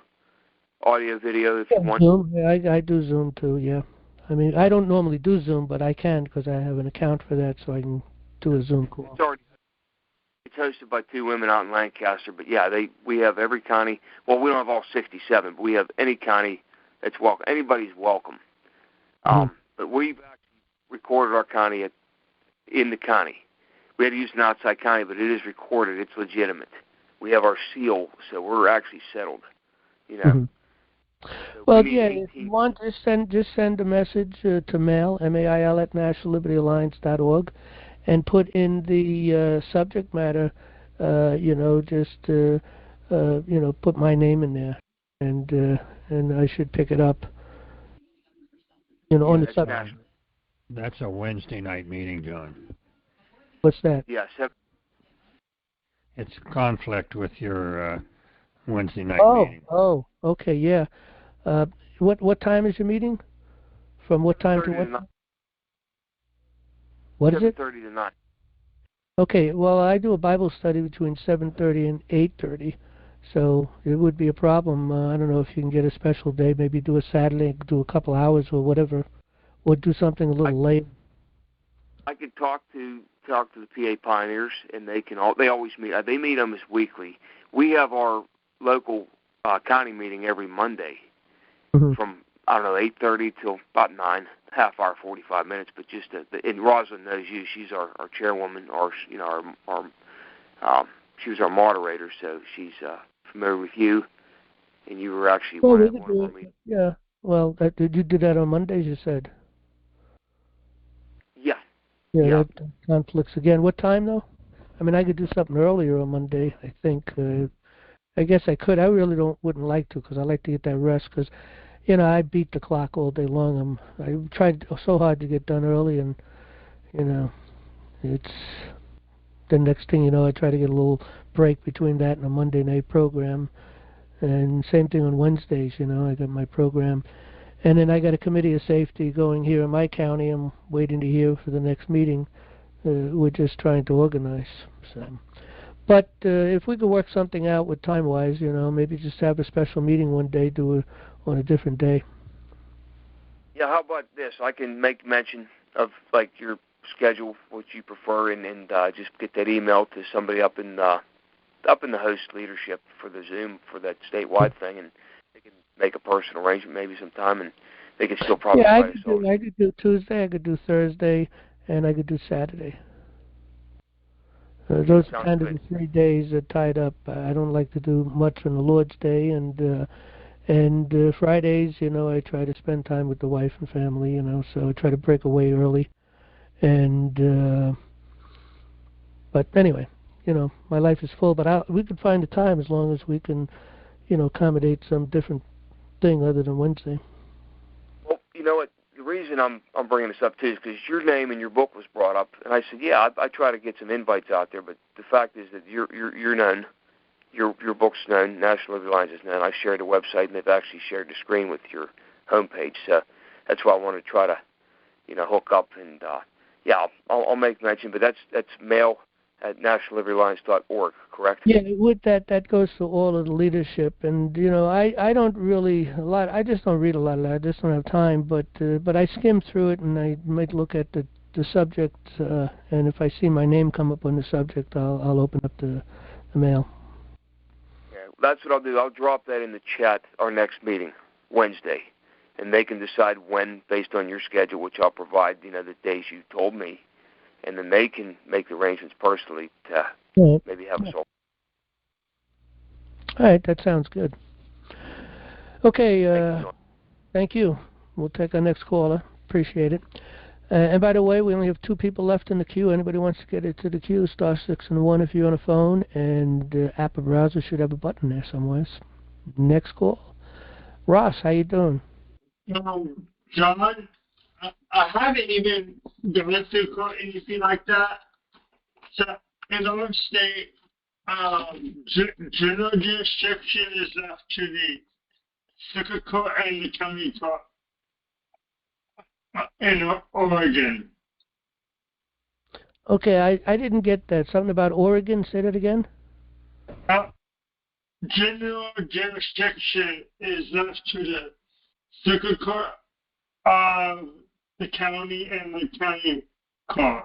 audio, video, if you want. Zoom. Yeah, I do Zoom too. Yeah, I mean, I don't normally do Zoom, but I can because I have an account for that, so I can do a Zoom call. It's hosted by 2 women out in Lancaster, but we have every county. Well, we don't have all 67, but we have any county that's welcome. Anybody's welcome. But we've actually recorded our county in the county. We had to use an outside county, but it is recorded. It's legitimate. We have our seal, so we're actually settled. So well, if you want, just send a message to mail, MAIL at nationallibertyalliance.org, and put in the subject matter, put my name in there, and I should pick it up. On the subject. That's a Wednesday night meeting, John. What's that? Yes. It's conflict with your Wednesday night meeting. Oh, okay, yeah. What time is your meeting? From what time to what time? What is it? 7:30 to 9. Okay, well, I do a Bible study between 7:30 and 8:30, so it would be a problem. I don't know if you can get a special day, maybe do a Saturday, do a couple hours or whatever, or do something a little late. I could talk to the PA Pioneers, and they always meet. They meet almost weekly. We have our local county meeting every Monday from 8:30 till about 9. Half hour, 45 minutes, but just and Rosalind knows you. She's our chairwoman, she was our moderator, so she's familiar with you. And you were actually one of our meetings. Yeah. Well, did you do that on Mondays? You said. Yeah. Yeah. That conflicts again. What time though? I mean, I could do something earlier on Monday. I think. I guess I could. I really wouldn't like to because I like to get that rest because. I beat the clock all day long. I tried so hard to get done early, and it's the next thing you know, I try to get a little break between that and a Monday night program, and same thing on Wednesdays. I got my program, and then I got a committee of safety going here in my county. I'm waiting to hear for the next meeting. We're just trying to organize. So, but if we could work something out with time-wise, maybe just have a special meeting one day, on a different day. Yeah, how about this? I can make mention of your schedule, what you prefer, and just get that email to somebody up in the host leadership for the Zoom for that statewide thing, and they can make a personal arrangement maybe sometime, and they can still probably. Yeah, I could do Tuesday, I could do Thursday, and I could do Saturday. Those are kind of the 3 days that tied up. I don't like to do much on the Lord's Day, and And Fridays, I try to spend time with the wife and family, so I try to break away early. And but anyway, my life is full. But we could find a time as long as we can, accommodate some different thing other than Wednesday. Well, you know what? The reason I'm bringing this up too is because your name and your book was brought up, and I said, yeah, I try to get some invites out there. But the fact is that you're known, your book's known, National Liberty Alliance is known. I shared the website, and they've actually shared the screen with your homepage. So that's why I want to try to, hook up and yeah, I'll make mention. But that's mail at nationallibertyalliance.org, correct? Yeah, with that goes to all of the leadership, and I don't really I just don't read a lot of that. I just don't have time, but I skim through it and I might look at the subject, and if I see my name come up on the subject, I'll open up the mail. Yeah, that's what I'll do. I'll drop that in the chat our next meeting, Wednesday, and they can decide when based on your schedule, which I'll provide, the days you told me. And then they can make the arrangements personally to maybe have us all. All right, that sounds good. Okay, thank you. We'll take our next caller. Appreciate it. And by the way, we only have 2 people left in the queue. Anybody wants to get into the queue, star 6 and 1 if you're on a phone, and app or browser should have a button there somewhere. Next call. Ross, how you doing? John, I haven't even gone through court anything like that. So in our state, general jurisdiction is left to the circuit court and the county court in Oregon. Okay, I didn't get that. Something about Oregon. Say that again. General jurisdiction is left to the circuit court of the county and the county court.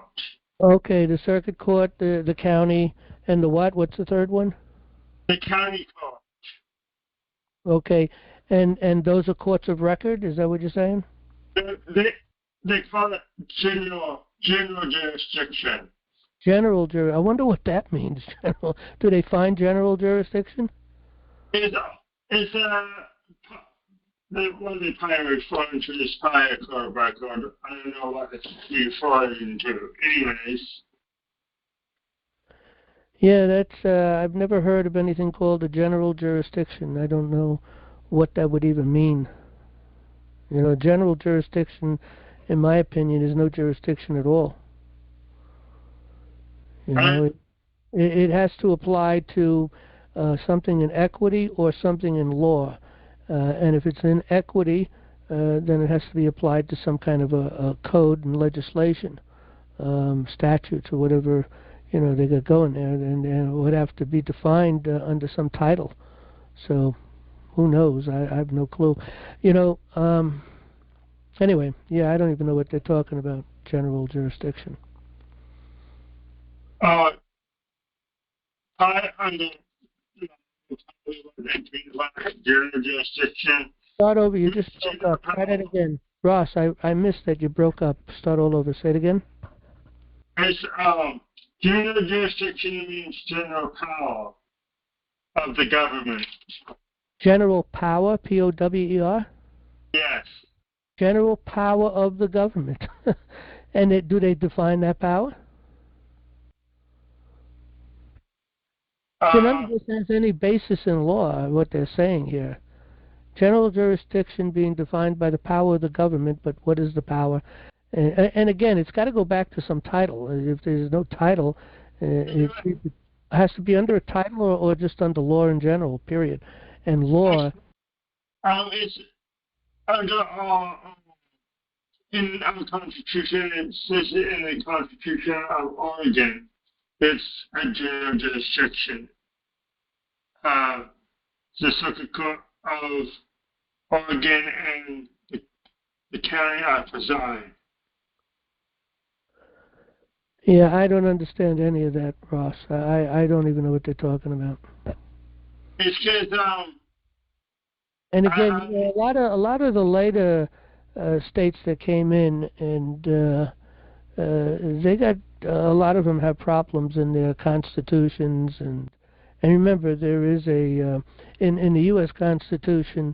Okay, the circuit court, the county, and the what? What's the third one? The county court. Okay, and those are courts of record? Is that what you're saying? They call it general jurisdiction. General jurisdiction. I wonder what that means. General. Do they find general jurisdiction? They probably referring to this prior court record. I don't know what it's referring to. Anyways. Yeah, that's. I've never heard of anything called a general jurisdiction. I don't know what that would even mean. General jurisdiction, in my opinion, is no jurisdiction at all. It has to apply to something in equity or something in law. And if it's in equity, then it has to be applied to some kind of a code and legislation, statutes or whatever, they got going there, and it would have to be defined under some title. So, who knows? I have no clue. Anyway, yeah, I don't even know what they're talking about, general jurisdiction. Jurisdiction. Start over. You just broke up. Try that again. Ross, I missed that. You broke up. Start all over. Say it again. It's, general jurisdiction means general power of the government. General power, P-O-W-E-R? Yes. General power of the government. And do they define that power? None of this has any basis in law, what they're saying here. General jurisdiction being defined by the power of the government, but what is the power? And again, it's got to go back to some title. If there's no title, it has to be under a title or just under law in general, period. And law... It's under... in our Constitution, it says it in the Constitution of Oregon. It's a general jurisdiction. The Circuit Court of Oregon and the county I preside. Yeah, I don't understand any of that, Ross. I don't even know what they're talking about. It's because and again, a lot of the later states that came in, and they got a lot of them have problems in their constitutions, and And remember, there is a in the U.S. Constitution,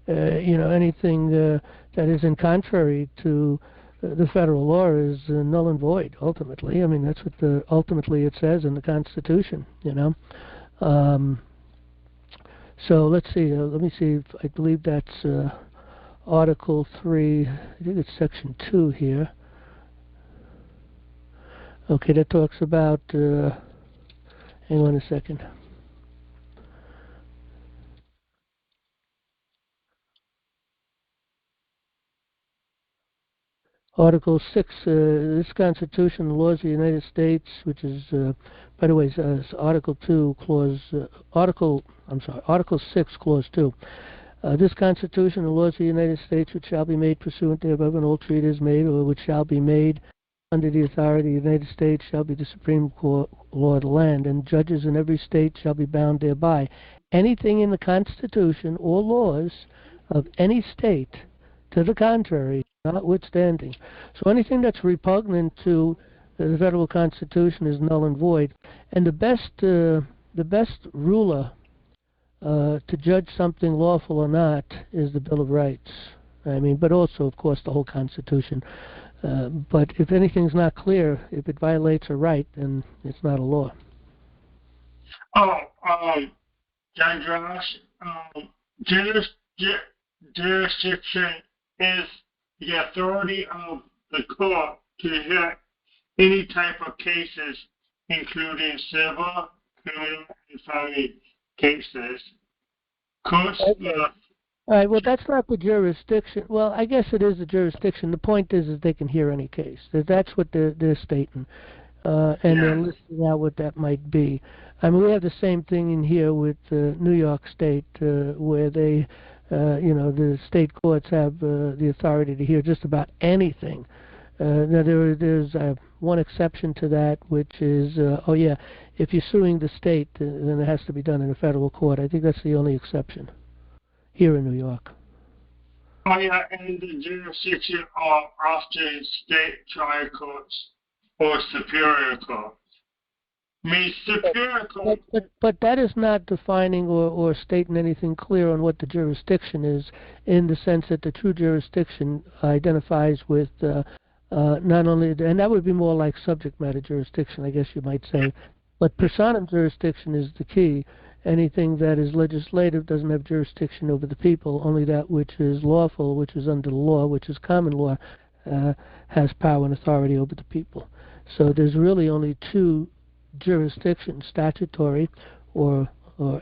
anything that is in contrary to the federal law is null and void. Ultimately, I mean that's what ultimately it says in the Constitution. So let's see. Let me see. I believe that's Article 3. I think it's Section 2 here. Okay, that talks about. Hang on a second. Article 6, this Constitution, the laws of the United States, which is, by the way, Article 2, Article 6, Clause 2. This Constitution, the laws of the United States, which shall be made pursuant thereof, and all treaties made, or which shall be made under the authority of the United States, shall be the supreme law of the land, and judges in every state shall be bound thereby. Anything in the Constitution or laws of any state to the contrary, notwithstanding. So anything that's repugnant to the federal Constitution is null and void. And the best ruler to judge something lawful or not is the Bill of Rights. I mean, but also, of course, the whole Constitution. But if anything's not clear, if it violates a right, then it's not a law. John Josh, jurisdiction is the authority of the court to hear any type of cases, including civil, criminal, and family cases. Courts. All right, well, that's not the jurisdiction. Well, I guess it is the jurisdiction. The point is they can hear any case. That's what they're stating. And they're listing out what that might be. I mean, we have the same thing in here with New York State, where they, the state courts have the authority to hear just about anything. Now, there's one exception to that, which is, if you're suing the state, then it has to be done in a federal court. I think that's the only exception here in New York. Oh, yeah, and the jurisdiction are often state trial courts or superior courts. I mean, superior court. But that is not defining or stating anything clear on what the jurisdiction is, in the sense that the true jurisdiction identifies with not only, and that would be more like subject matter jurisdiction, I guess you might say, but personam jurisdiction is the key. Anything that is legislative doesn't have jurisdiction over the people. Only that which is lawful, which is under the law, which is common law, has power and authority over the people. So there's really only two jurisdictions: statutory, or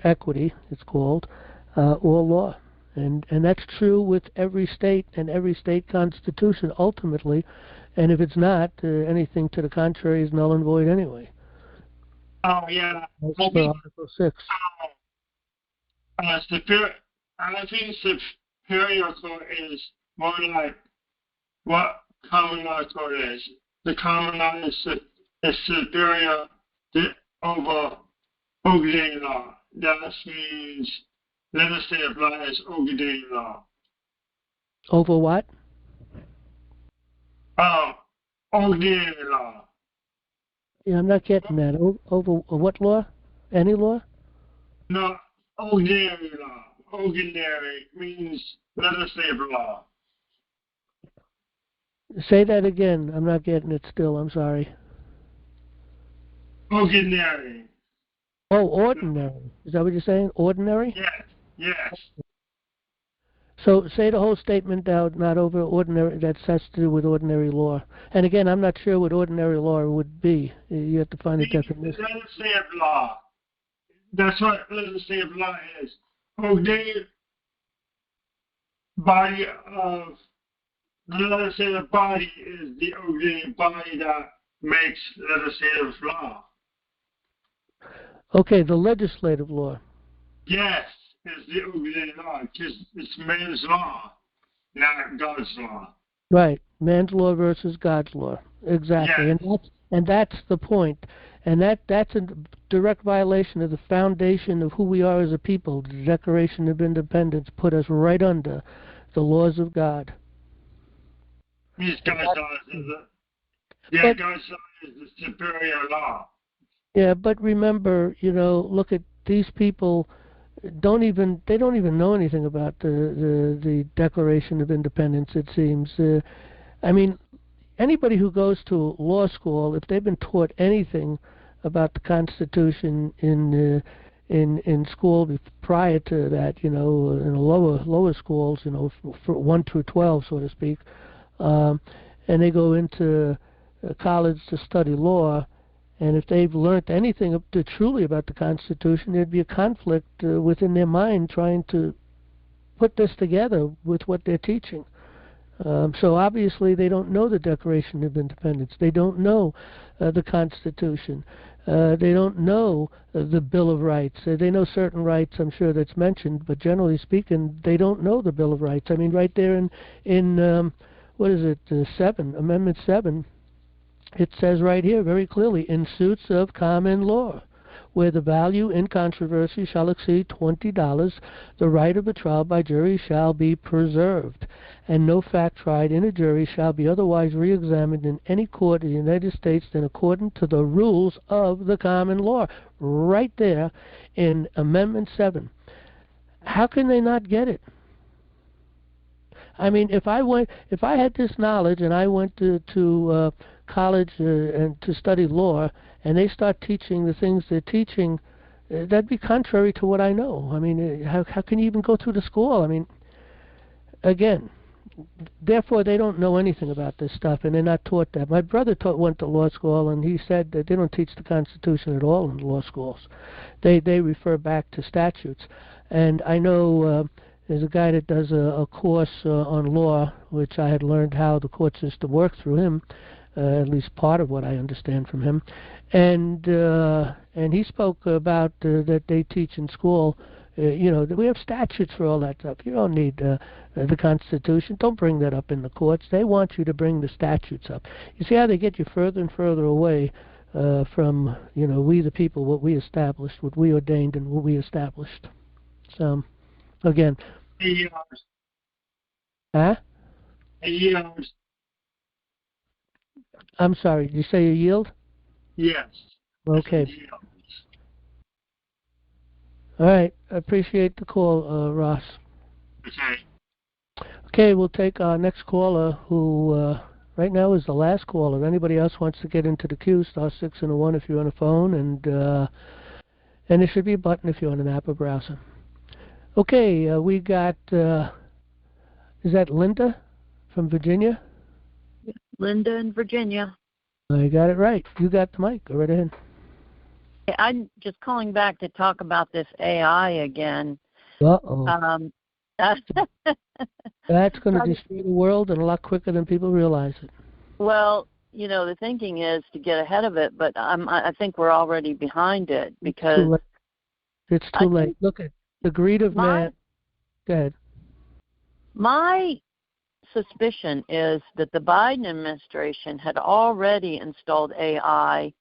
equity, it's called, or law. And that's true with every state and every state constitution ultimately. And if it's not, anything to the contrary is null and void anyway. Oh, yeah. That's for Article 6. I think superior court is more like what common law court is. The common law is superior over ordinary law. That means legislative law is ordinary law. Over what? Ordinary law. Yeah, I'm not getting that. Over what law? Any law? No, ordinary law. Ordinary means legislative law. Say that again. I'm not getting it still. I'm sorry. Ordinary. Oh, ordinary. Is that what you're saying? Ordinary? Yes. So say the whole statement out, not over ordinary. That has to do with ordinary law. And again, I'm not sure what ordinary law would be. You have to find a definition. Legislative law. That's what legislative law is. Ordinary body of the legislative body is the ordinary body that makes legislative law. Okay, the legislative law. Yes, is the ordinary law, because it's man's law, not God's law. Right, man's law versus God's law. Exactly, yes. and that's the point. And that's a direct violation of the foundation of who we are as a people. The Declaration of Independence put us right under the laws of God. God's law is God's law is the superior law. Yeah, but remember, look at these people don't even know anything about the Declaration of Independence, it seems. I mean, anybody who goes to law school, if they've been taught anything about the Constitution in school prior to that, in the lower schools, for 1 through 12, so to speak, and they go into college to study law, and if they've learned anything truly about the Constitution, there'd be a conflict within their mind trying to put this together with what they're teaching. So obviously they don't know the Declaration of Independence. They don't know the Constitution. They don't know the Bill of Rights. They know certain rights, I'm sure, that's mentioned, but generally speaking, they don't know the Bill of Rights. I mean, right there in what is it, Amendment 7, it says right here very clearly, in suits of common law, where the value in controversy shall exceed $20, the right of a trial by jury shall be preserved, and no fact tried in a jury shall be otherwise re-examined in any court in the United States than according to the rules of the common law. Right there in Amendment 7. How can they not get it? I mean, if I had this knowledge and I went to college and to study law, and they start teaching the things they're teaching, that'd be contrary to what I know. I mean, how can you even go through the school? I mean, again, therefore they don't know anything about this stuff, and they're not taught that. My brother went to law school, and he said that they don't teach the Constitution at all in law schools. They refer back to statutes. And I know there's a guy that does a course on law, which I had learned how the court system works through him, at least part of what I understand from him. And he spoke about that they teach in school, that we have statutes for all that stuff. You don't need the Constitution. Don't bring that up in the courts. They want you to bring the statutes up. You see how they get you further and further away from, we the people, what we established, what we ordained and what we established. So, again. Huh? I'm sorry, did you say you yield? Yes. Okay. All right, I appreciate the call, Ross. Okay. Okay, we'll take our next caller, who right now is the last caller. If anybody else wants to get into the queue, star 6 and a 1 if you're on a phone, and there should be a button if you're on an app or browser. Okay, we got, is that Linda from Virginia? Linda in Virginia. I got it right. You got the mic. Go right ahead. I'm just calling back to talk about this AI again. Uh-oh. That's going to destroy the world and a lot quicker than people realize it. Well, the thinking is to get ahead of it, but I think we're already behind it because... It's too late. Look at the greed of man. Go ahead. My suspicion is that the Biden administration had already installed AI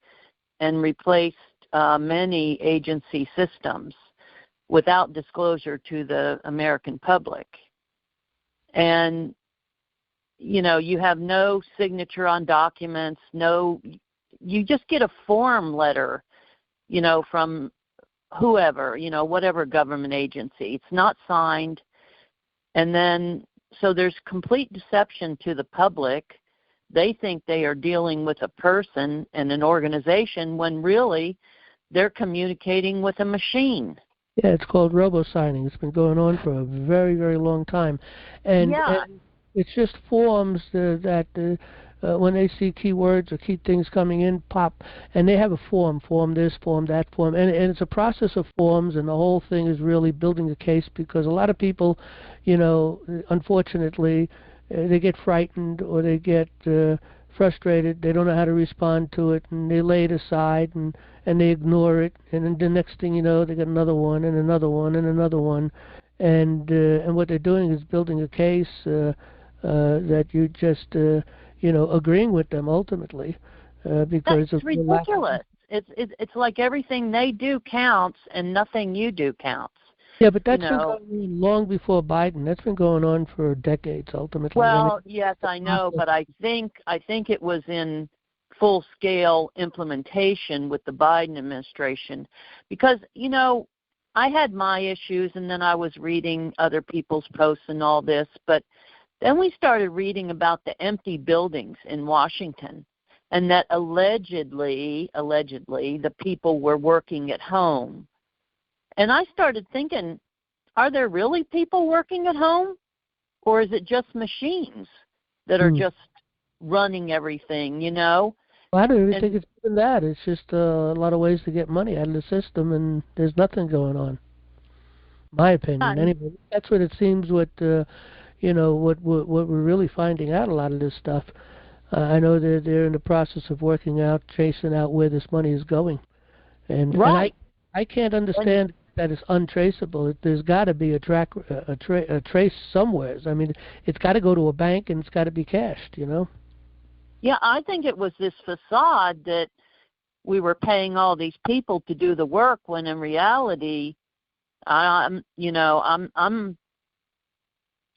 and replaced many agency systems without disclosure to the American public. And, you have no signature on documents, you just get a form letter, from whoever, whatever government agency. It's not signed. And then, so there's complete deception to the public. They think they are dealing with a person and an organization when really they're communicating with a machine. Yeah, it's called robo-signing. It's been going on for a very, very long time. And it's just forms that when they see keywords or key things coming in, pop, and they have a form this, form that, form. And it's a process of forms, and the whole thing is really building a case because a lot of people, unfortunately, they get frightened or they get frustrated. They don't know how to respond to it, and they lay it aside, and they ignore it. And then the next thing you know, they get another one and another one and another one. And what they're doing is building a case that you just, agreeing with them ultimately because that's ridiculous. It's like everything they do counts and nothing you do counts. Yeah, but that's been going on long before Biden. That's been going on for decades, ultimately. Well, yes, I know, but I think it was in full-scale implementation with the Biden administration. Because, I had my issues, and then I was reading other people's posts and all this, but then we started reading about the empty buildings in Washington, and that allegedly, the people were working at home. And I started thinking, are there really people working at home? Or is it just machines that are just running everything, Well, I don't even think it's even that. It's just a lot of ways to get money out of the system, and there's nothing going on. My opinion, anyway. That's what it seems. What what we're really finding out a lot of this stuff. I know they're in the process of tracing out where this money is going, and I can't understand that it's untraceable. There's got to be a trace somewhere. I mean, it's got to go to a bank and it's got to be cashed. Yeah, I think it was this facade that we were paying all these people to do the work, when in reality, I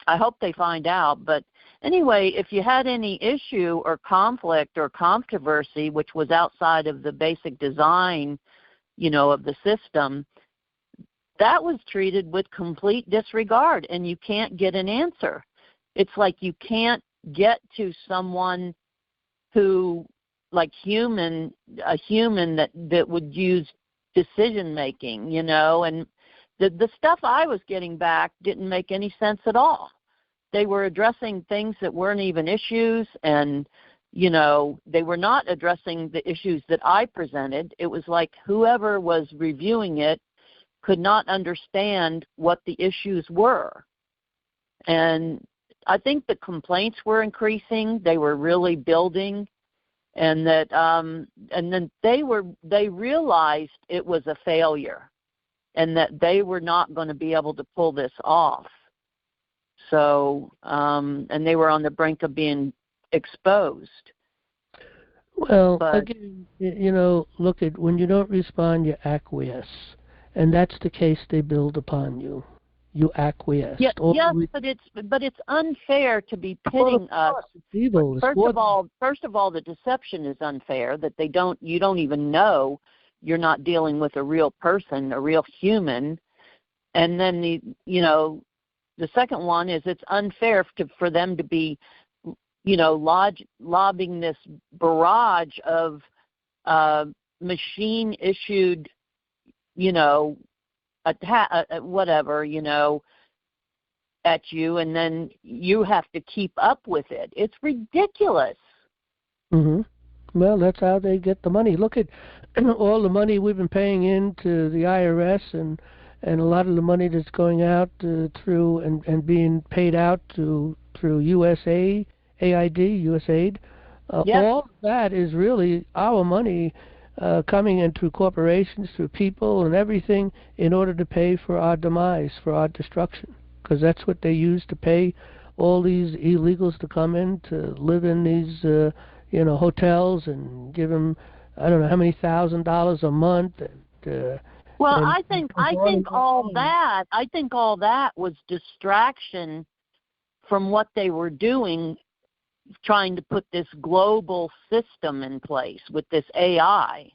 hope they find out. But anyway, if you had any issue or conflict or controversy which was outside of the basic design, of the system, that was treated with complete disregard, and you can't get an answer. It's like you can't get to someone who, like a human that would use decision making, and the stuff I was getting back didn't make any sense at all. They were addressing things that weren't even issues, and they were not addressing the issues that I presented. It was like whoever was reviewing it could not understand what the issues were. And I think the complaints were increasing. They were really building, and that and then they realized it was a failure, and that they were not going to be able to pull this off. So and they were on the brink of being exposed. Well, again, look at when you don't respond, you acquiesce, and that's the case they build upon you. You acquiesce. Yes, but it's unfair to be pitting us. It's evil. First of all, the deception is unfair, that you don't even know you're not dealing with a real person, a real human, and then the second one is it's unfair for them to be, lobbing this barrage of machine issued, whatever, at you, and then you have to keep up with it. It's ridiculous. Well, that's how they get the money. Look at all the money we've been paying into the IRS, and a lot of the money that's going out through and being paid out through USAID. All of that is really our money coming in through corporations, through people and everything, in order to pay for our demise, for our destruction. Because that's what they use to pay all these illegals to come in, to live in these hotels, and give them, I don't know how many $1,000s a month. Well, I think all that was distraction from what they were doing, trying to put this global system in place with this AI.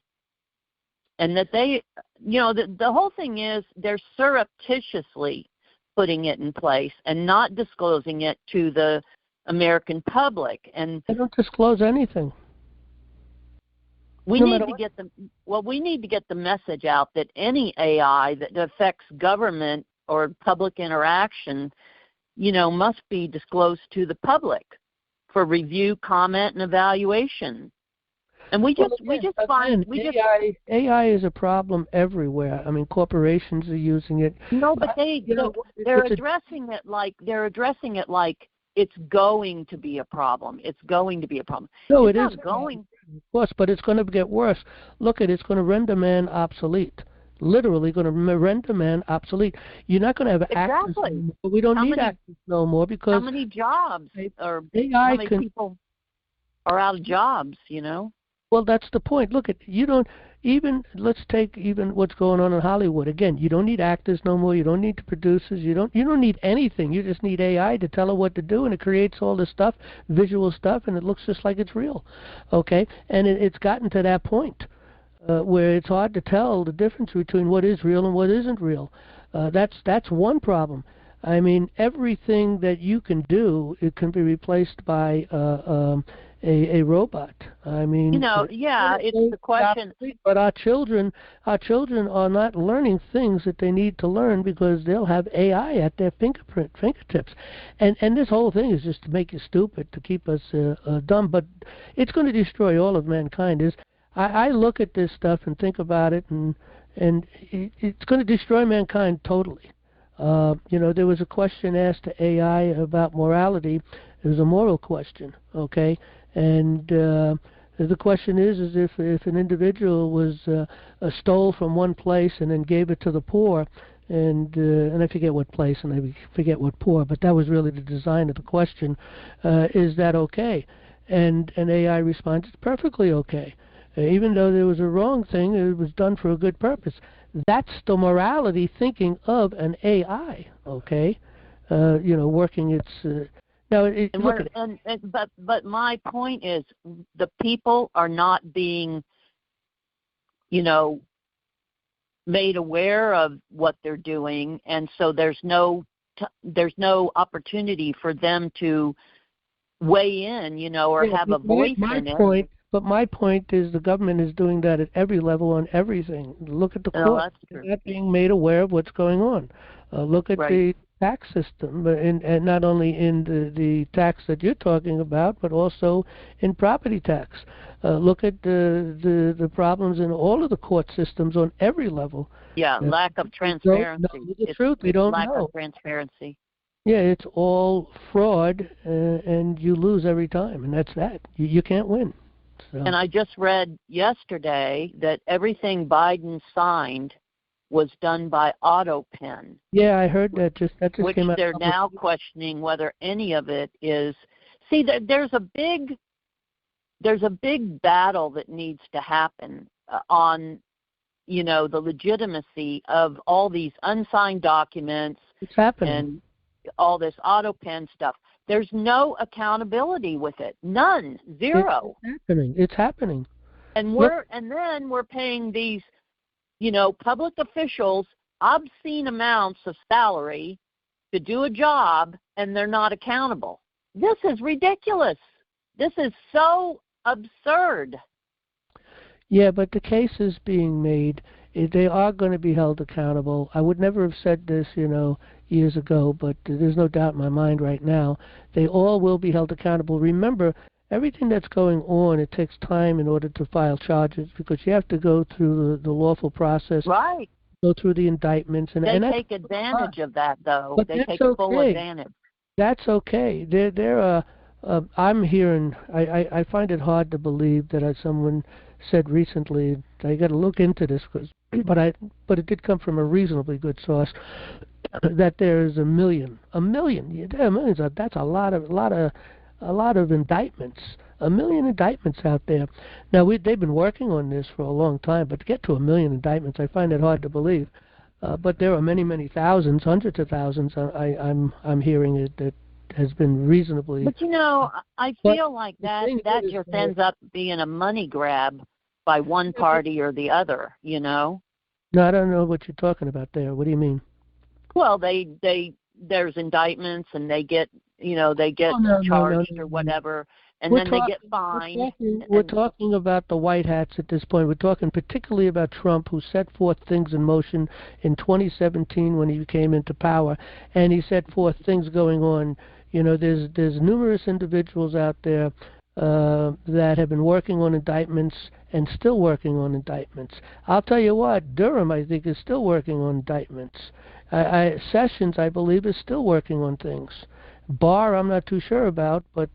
And that they, the whole thing is they're surreptitiously putting it in place and not disclosing it to the American public. And they don't disclose anything. We need to get the message out that any AI that affects government or public interaction, must be disclosed to the public for review, comment, and evaluation. And AI is a problem everywhere. I mean, corporations are using it. No, but they're addressing it like it's going to be a problem. It's going to be a problem. No, it is going. Of course, but it's going to get worse. Look, it's going to render man obsolete. Literally going to render man obsolete. You're not going to have actors anymore. But we don't need actors no more, because how many jobs or AI how many people are out of jobs? Well, that's the point. Look, even let's take even what's going on in Hollywood. Again, you don't need actors no more. You don't need the producers. You don't need anything. You just need AI to tell her what to do, and it creates all this stuff, visual stuff, and it looks just like it's real. Okay, and it's gotten to that point where it's hard to tell the difference between what is real and what isn't real. That's one problem. I mean, everything that you can do, it can be replaced by a robot. I mean, it's the question. But our children are not learning things that they need to learn because they'll have AI at their fingertips, and this whole thing is just to make you stupid, to keep us dumb. But it's going to destroy all of mankind. I look at this stuff and think about it, and it's going to destroy mankind totally. There was a question asked to AI about morality. It was a moral question, okay? And the question is if an individual was stole from one place and then gave it to the poor, and I forget what place and I forget what poor, but that was really the design of the question. Is that okay? And AI responds, it's perfectly okay. Even though there was a wrong thing, it was done for a good purpose. That's the morality thinking of an AI, okay? Working its... But my point is, the people are not being, made aware of what they're doing, and so there's no opportunity for them to weigh in, or have a voice in it. But my point is the government is doing that at every level on everything. Look at the court. They're not being made aware of what's going on. Look at the tax system, and not only in the tax that you're talking about, but also in property tax. Look at the problems in all of the court systems on every level. Yeah, lack of transparency. The truth, we don't know. Lack of transparency. Yeah, it's all fraud, and you lose every time, and that's that. You can't win. So. And I just read yesterday that everything Biden signed was done by auto pen. Yeah, I heard that. That just which came out. They're now questioning whether any of it is. See, there's a big battle that needs to happen on, the legitimacy of all these unsigned documents. It's happening. And all this auto pen stuff. There's no accountability with it. None. Zero. It's happening. And then we're paying these, public officials obscene amounts of salary to do a job, and they're not accountable. This is ridiculous. This is so absurd. Yeah, but the case is being made. They are going to be held accountable. I would never have said this, years ago, but there's no doubt in my mind right now. They all will be held accountable. Remember, everything that's going on, it takes time in order to file charges because you have to go through the lawful process. Right. Go through the indictments. They take advantage of that, though. But they take full advantage. That's okay. I'm hearing, I find it hard to believe that someone said recently, I got to look into this, but it did come from a reasonably good source, that there is a million. Yeah, there are millions. That's a lot of indictments. A million indictments out there. Now they've been working on this for a long time, but to get to a million indictments, I find it hard to believe. But there are many thousands, hundreds of thousands. I'm hearing it that has been reasonably. But I feel like that just ends up being a money grab by one party or the other. No, I don't know what you're talking about there. What do you mean? Well, there's indictments and they get charged or whatever, and then they get fined. We're talking about the white hats at this point. We're talking particularly about Trump, who set forth things in motion in 2017 when he came into power, and he set forth things going on. There's numerous individuals out there that have been working on indictments and still working on indictments. I'll tell you what, Durham, I think, is still working on indictments. Sessions, I believe, is still working on things. Barr, I'm not too sure about, but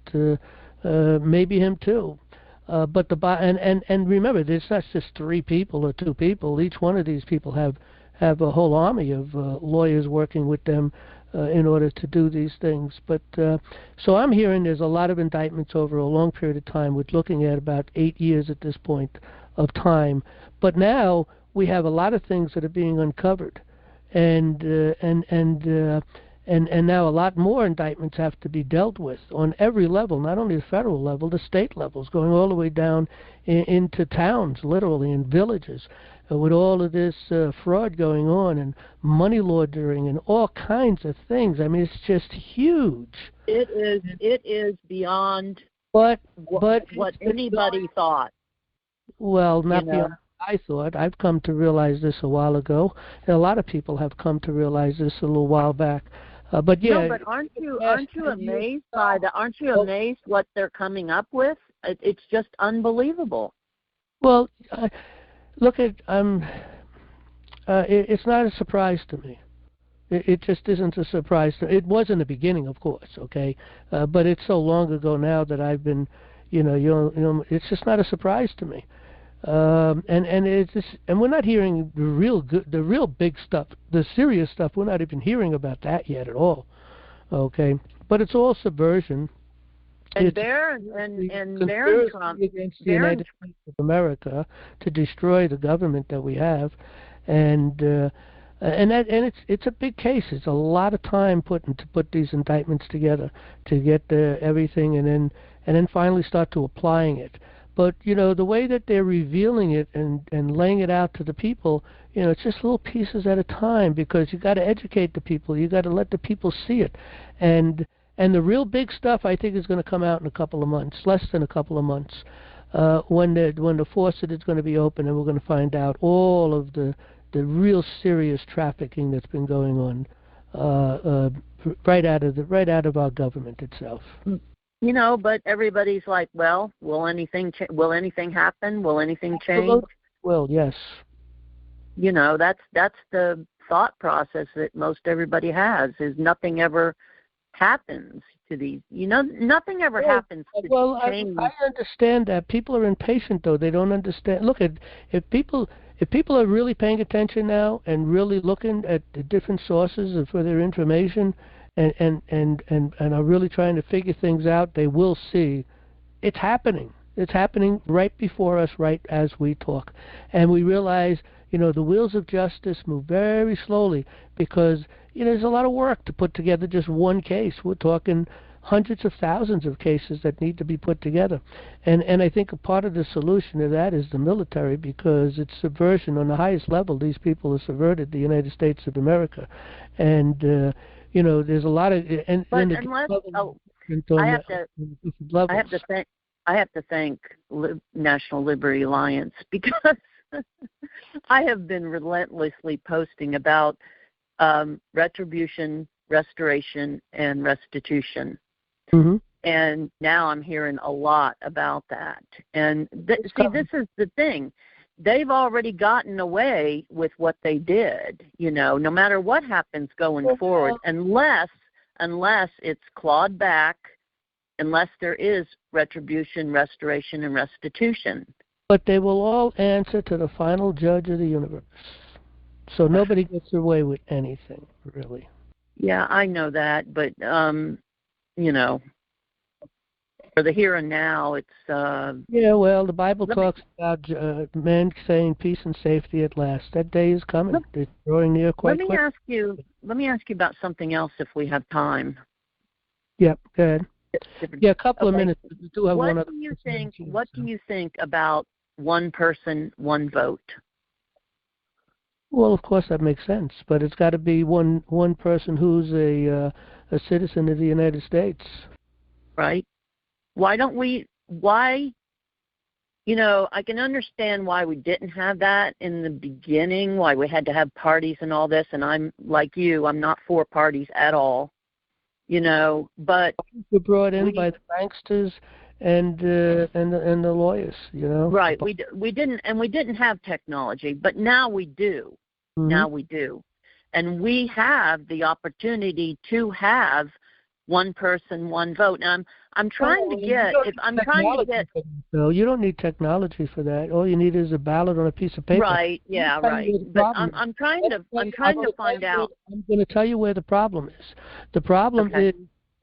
maybe him too. But and remember, there's not just 3 people or 2 people. Each one of these people have a whole army of lawyers working with them in order to do these things. But so I'm hearing there's a lot of indictments over a long period of time. We're looking at about 8 years at this point of time. But now we have a lot of things that are being uncovered, and now a lot more indictments have to be dealt with on every level, not only the federal level, the state levels, going all the way down into towns, literally, in villages, with all of this fraud going on and money laundering and all kinds of things. I mean, it's just huge. It is beyond what anybody thought. Well, not beyond what I thought. I've come to realize this a while ago, and a lot of people have come to realize this a little while back. But yeah. No, but aren't you amazed by the? Aren't you amazed what they're coming up with? It's just unbelievable. Well, look at it's not a surprise to me. It just isn't a surprise. It was in the beginning, of course, okay, but it's so long ago now that I've been, it's just not a surprise to me. And it's just, and we're not hearing the real big stuff, the serious stuff. We're not even hearing about that yet at all, okay. But it's all subversion. And it's Barron Trump against the United States of America to destroy the government that we have, and it's a big case. It's a lot of time to put these indictments together to get everything, and then finally start to applying it. But the way that they're revealing it and laying it out to the people, it's just little pieces at a time, because you got to educate the people. You got to let the people see it, and the real big stuff, I think, is going to come out in a couple of months, less than a couple of months, when the faucet is going to be open, and we're going to find out all of the real serious trafficking that's been going on right out of our government itself. But everybody's like, well, will anything happen? Will anything change? Well, yes. That's the thought process that most everybody has, is nothing ever happens to these. Nothing ever happens to change. I understand that. People are impatient, though. They don't understand. Look, if people are really paying attention now and really looking at the different sources for their information, and are really trying to figure things out, they will see it's happening. It's happening right before us, right as we talk. And we realize, the wheels of justice move very slowly, because, there's a lot of work to put together just one case. We're talking hundreds of thousands of cases that need to be put together. And I think a part of the solution to that is the military, because it's subversion on the highest level. These people have subverted the United States of America. And, there's a lot of... I have to thank National Liberty Alliance, because I have been relentlessly posting about retribution, restoration, and restitution. Mm-hmm. And now I'm hearing a lot about that. And this is the thing. They've already gotten away with what they did, no matter what happens going forward, unless it's clawed back, unless there is retribution, restoration, and restitution. But they will all answer to the final judge of the universe. So nobody gets away with anything, really. Yeah, I know that, but, for the here and now, it's... Yeah, well, the Bible talks about men saying peace and safety at last. That day is coming. It's drawing near quite quick. Let me ask you about something else if we have time. Yep, go ahead. Yeah, a couple of minutes. We do have what do you think about one person, one vote? Well, of course that makes sense, but it's got to be one person who's a citizen of the United States. Right. I can understand why we didn't have that in the beginning, why we had to have parties and all this, and I'm like you, I'm not for parties at all, but... We're brought in by the banksters and the lawyers, Right, we didn't have technology, but now we do. Mm-hmm. Now we do. And we have the opportunity to have one person, one vote. And I'm trying to get. No, you don't need technology for that. All you need is a ballot on a piece of paper. Right. Yeah. Right. But I'm trying to find out. I'm going to tell you where the problem is. The problem is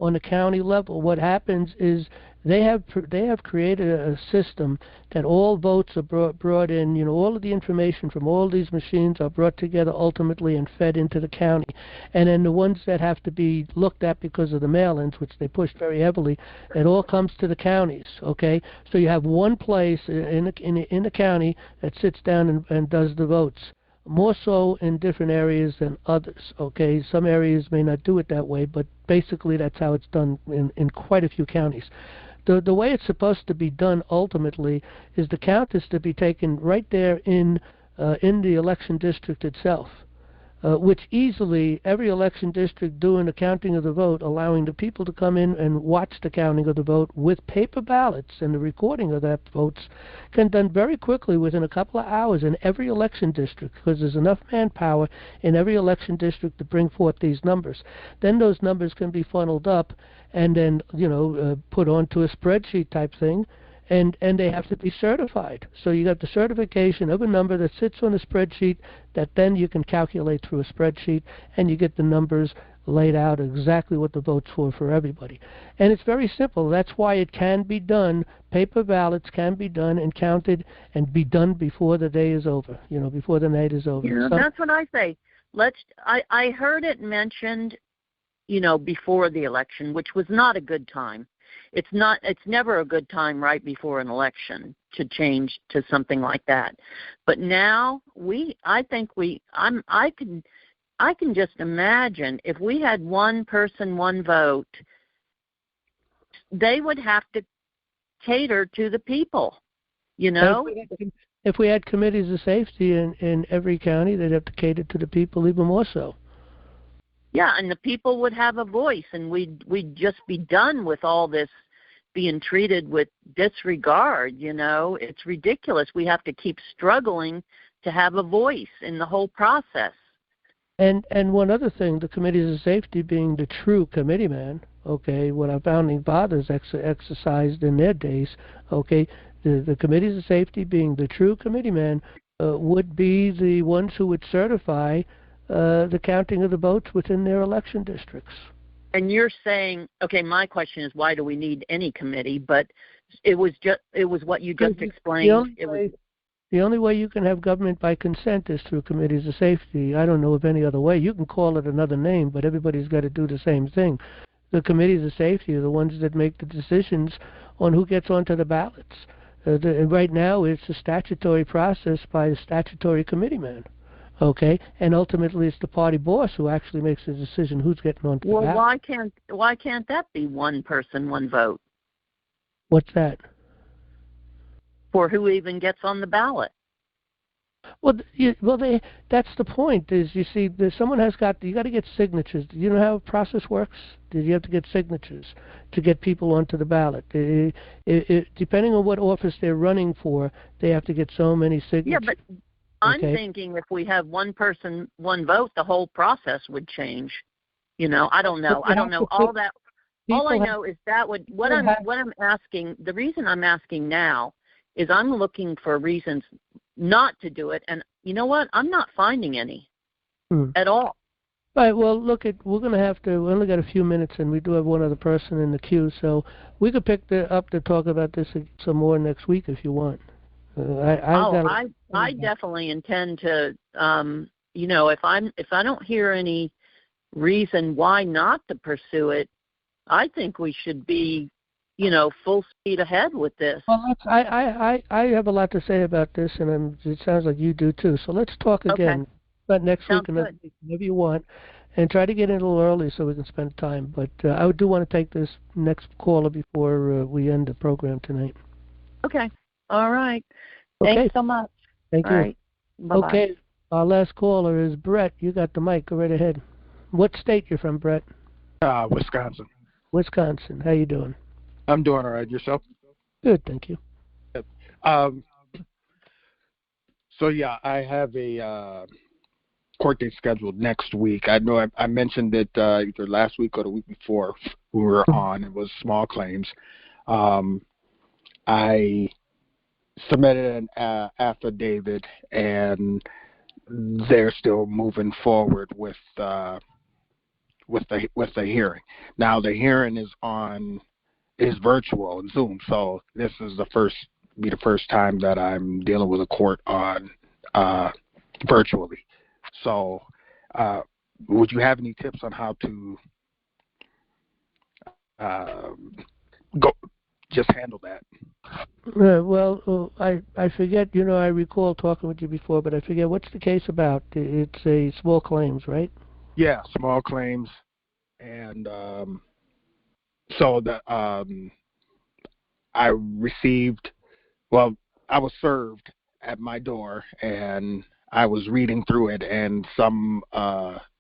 on the county level. What happens is They have created a system that all votes are brought in. You know, all of the information from all these machines are brought together ultimately and fed into the county. And then the ones that have to be looked at because of the mail-ins, which they push very heavily, it all comes to the counties. Okay, so you have one place in the county that sits down and does the votes. More so in different areas than others. Okay, some areas may not do it that way, but basically that's how it's done in quite a few counties. The way it's supposed to be done ultimately is the count is to be taken right there in the election district itself, which easily every election district doing the counting of the vote, allowing the people to come in and watch the counting of the vote with paper ballots and the recording of that votes can be done very quickly within a couple of hours in every election district, because there's enough manpower in every election district to bring forth these numbers. Then those numbers can be funneled up and then, put onto a spreadsheet type thing, and they have to be certified. So you got the certification of a number that sits on a spreadsheet that then you can calculate through a spreadsheet, and you get the numbers laid out exactly what the votes for everybody. And it's very simple. That's why it can be done. Paper ballots can be done and counted and be done before the day is over, before the night is over. Yeah, that's what I say. I heard it mentioned, before the election, which was not a good time. It's never a good time right before an election to change to something like that. But now I can just imagine if we had one person, one vote, they would have to cater to the people, If we had committees of safety in every county, they'd have to cater to the people even more so. Yeah, and the people would have a voice, and we'd just be done with all this being treated with disregard. It's ridiculous. We have to keep struggling to have a voice in the whole process. And one other thing, the committees of safety being the true committeeman, okay, what our founding fathers exercised in their days, okay, the committees of safety being the true committeeman would be the ones who would certify the counting of the votes within their election districts. And you're saying, okay, my question is, why do we need any committee? But it was what you just explained. The only way you can have government by consent is through committees of safety. I don't know of any other way. You can call it another name, but everybody's got to do the same thing. The committees of safety are the ones that make the decisions on who gets onto the ballots. Right now, it's a statutory process by a statutory committeeman. Okay, and ultimately it's the party boss who actually makes the decision who's getting onto the ballot. Well, why can't that be one person, one vote? What's that? For who even gets on the ballot? Well, that's the point. Is you see, you got to get signatures. Do you know how the process works? You have to get signatures to get people onto the ballot. Depending on what office they're running for, they have to get so many signatures. Yeah, but I'm thinking if we have one person, one vote, the whole process would change. I don't know. I don't know all that. All I know is that what I'm asking. The reason I'm asking now is I'm looking for reasons not to do it, and you know what? I'm not finding any at all. All right. Well, we're going to have to. We only got a few minutes, and we do have one other person in the queue, so we could pick up to talk about this some more next week if you want. I definitely intend to. If I don't hear any reason why not to pursue it, I think we should be, full speed ahead with this. Well, I have a lot to say about this, and it sounds like you do too. So let's talk again. Okay. About next Sounds week, good. whenever you want, and try to get in a little early so we can spend time. But I do want to take this next caller before we end the program tonight. Okay. All right. Okay. Thanks so much. Thank you. All right. Bye-bye. Okay. Our last caller is Brett. You got the mic. Go right ahead. What state you're from, Brett? Wisconsin. Wisconsin. How you doing? I'm doing all right. Yourself? Good, thank you. Yep. So yeah, I have a court date scheduled next week. I know I mentioned it either last week or the week before we were on. It was small claims. I submitted an affidavit, and they're still moving forward with the hearing. Now the hearing is is virtual and Zoom. So this is the first time that I'm dealing with a court on virtually. So would you have any tips on how to go just handle that? I forget, I recall talking with you before, but I forget, what's the case about? It's a small claims, right? Yeah, small claims. And so I was served at my door, and I was reading through it, and some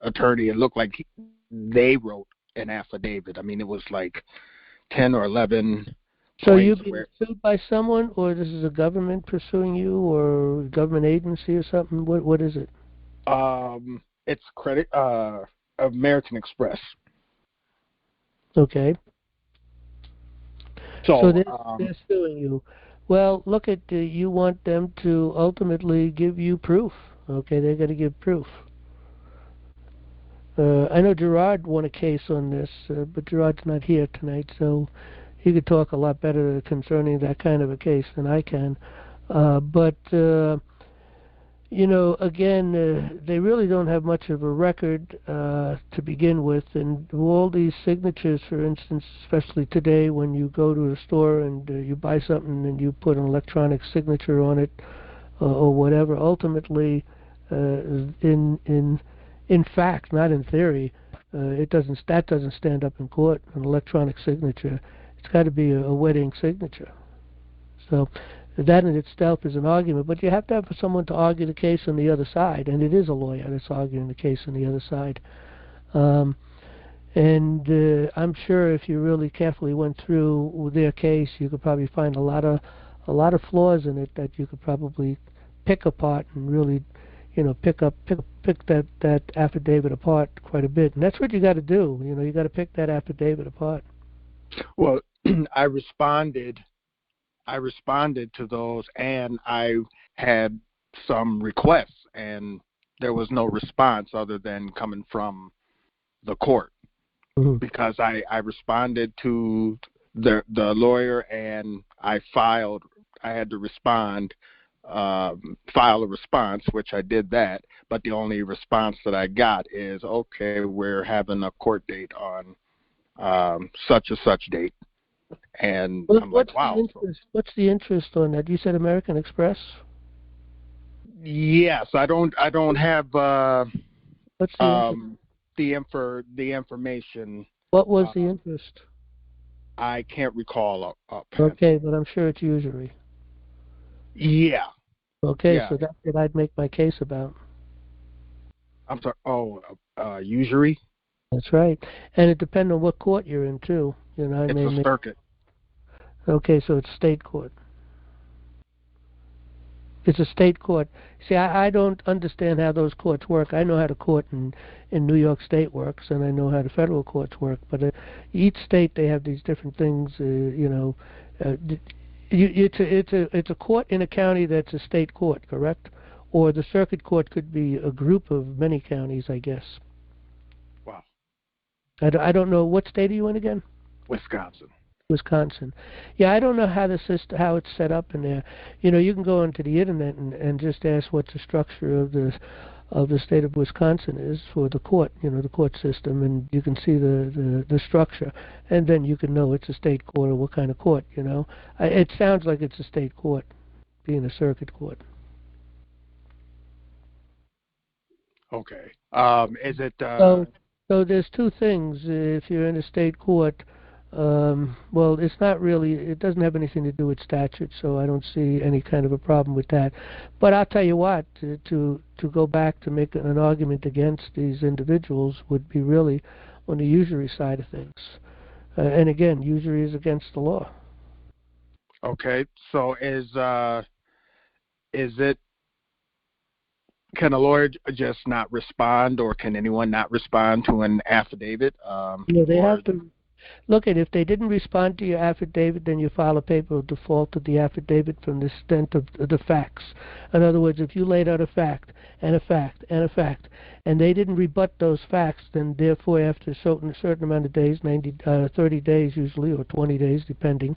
attorney, it looked like they wrote an affidavit. I mean, it was like 10 or 11 So you've been sued by someone, or this is a government pursuing you, or government agency or something? What is it? It's American Express. Okay. So they're suing you. Well, look at you want them to ultimately give you proof. Okay, they're going to give proof. I know Gerard won a case on this, but Gerard's not here tonight, so he could talk a lot better concerning that kind of a case than I can. Again, they really don't have much of a record to begin with, and all these signatures, for instance, especially today when you go to a store and you buy something and you put an electronic signature on it or whatever, ultimately, in fact, not in theory, that doesn't stand up in court. An electronic signature, it's got to be a wedding signature. So that in itself is an argument, but you have to have someone to argue the case on the other side, and it is a lawyer that's arguing the case on the other side. I'm sure if you really carefully went through their case, you could probably find a lot of flaws in it that you could probably pick apart and really, pick that affidavit apart quite a bit. And that's what you got to do. You got to pick that affidavit apart. Well, I responded to those, and I had some requests, and there was no response other than coming from the court. Mm-hmm. Because I responded to the lawyer, and I had to file a response, which I did that, but the only response that I got is, okay, we're having a court date on such and such date. And I'm like, wow. What's the interest on that? You said American Express? Yes, I don't have what's the the information. What was the interest? I can't recall. Okay, but I'm sure it's usury. Yeah. Okay, yeah. So that's what I'd make my case about. I'm sorry. Usury. That's right, and it depends on what court you're in too. It's a circuit. Okay, so it's state court. It's a state court. See, I don't understand how those courts work. I know how the court in New York State works, and I know how the federal courts work. But each state, they have these different things. It's a court in a county that's a state court, correct? Or the circuit court could be a group of many counties, I guess. Wow. I don't know. What state are you in again? Wisconsin. Yeah, I don't know how how it's set up in there. You can go onto the internet and just ask what the structure of the state of Wisconsin is for the court, the court system, and you can see the structure, and then you can know it's a state court or what kind of court. It sounds like it's a state court, being a circuit court. Okay. Is it? So there's two things. If you're in a state court. Well, it's not really, it doesn't have anything to do with statute, so I don't see any kind of a problem with that. But I'll tell you what, to go back to make an argument against these individuals would be really on the usury side of things. And again, usury is against the law. Okay, so is it, can a lawyer just not respond, or can anyone not respond to an affidavit? They have to. Look, if they didn't respond to your affidavit, then you file a paper of default of the affidavit from the extent of the facts. In other words, if you laid out a fact and a fact and a fact, and they didn't rebut those facts, then therefore after a certain amount of days, 30 days usually, or 20 days depending,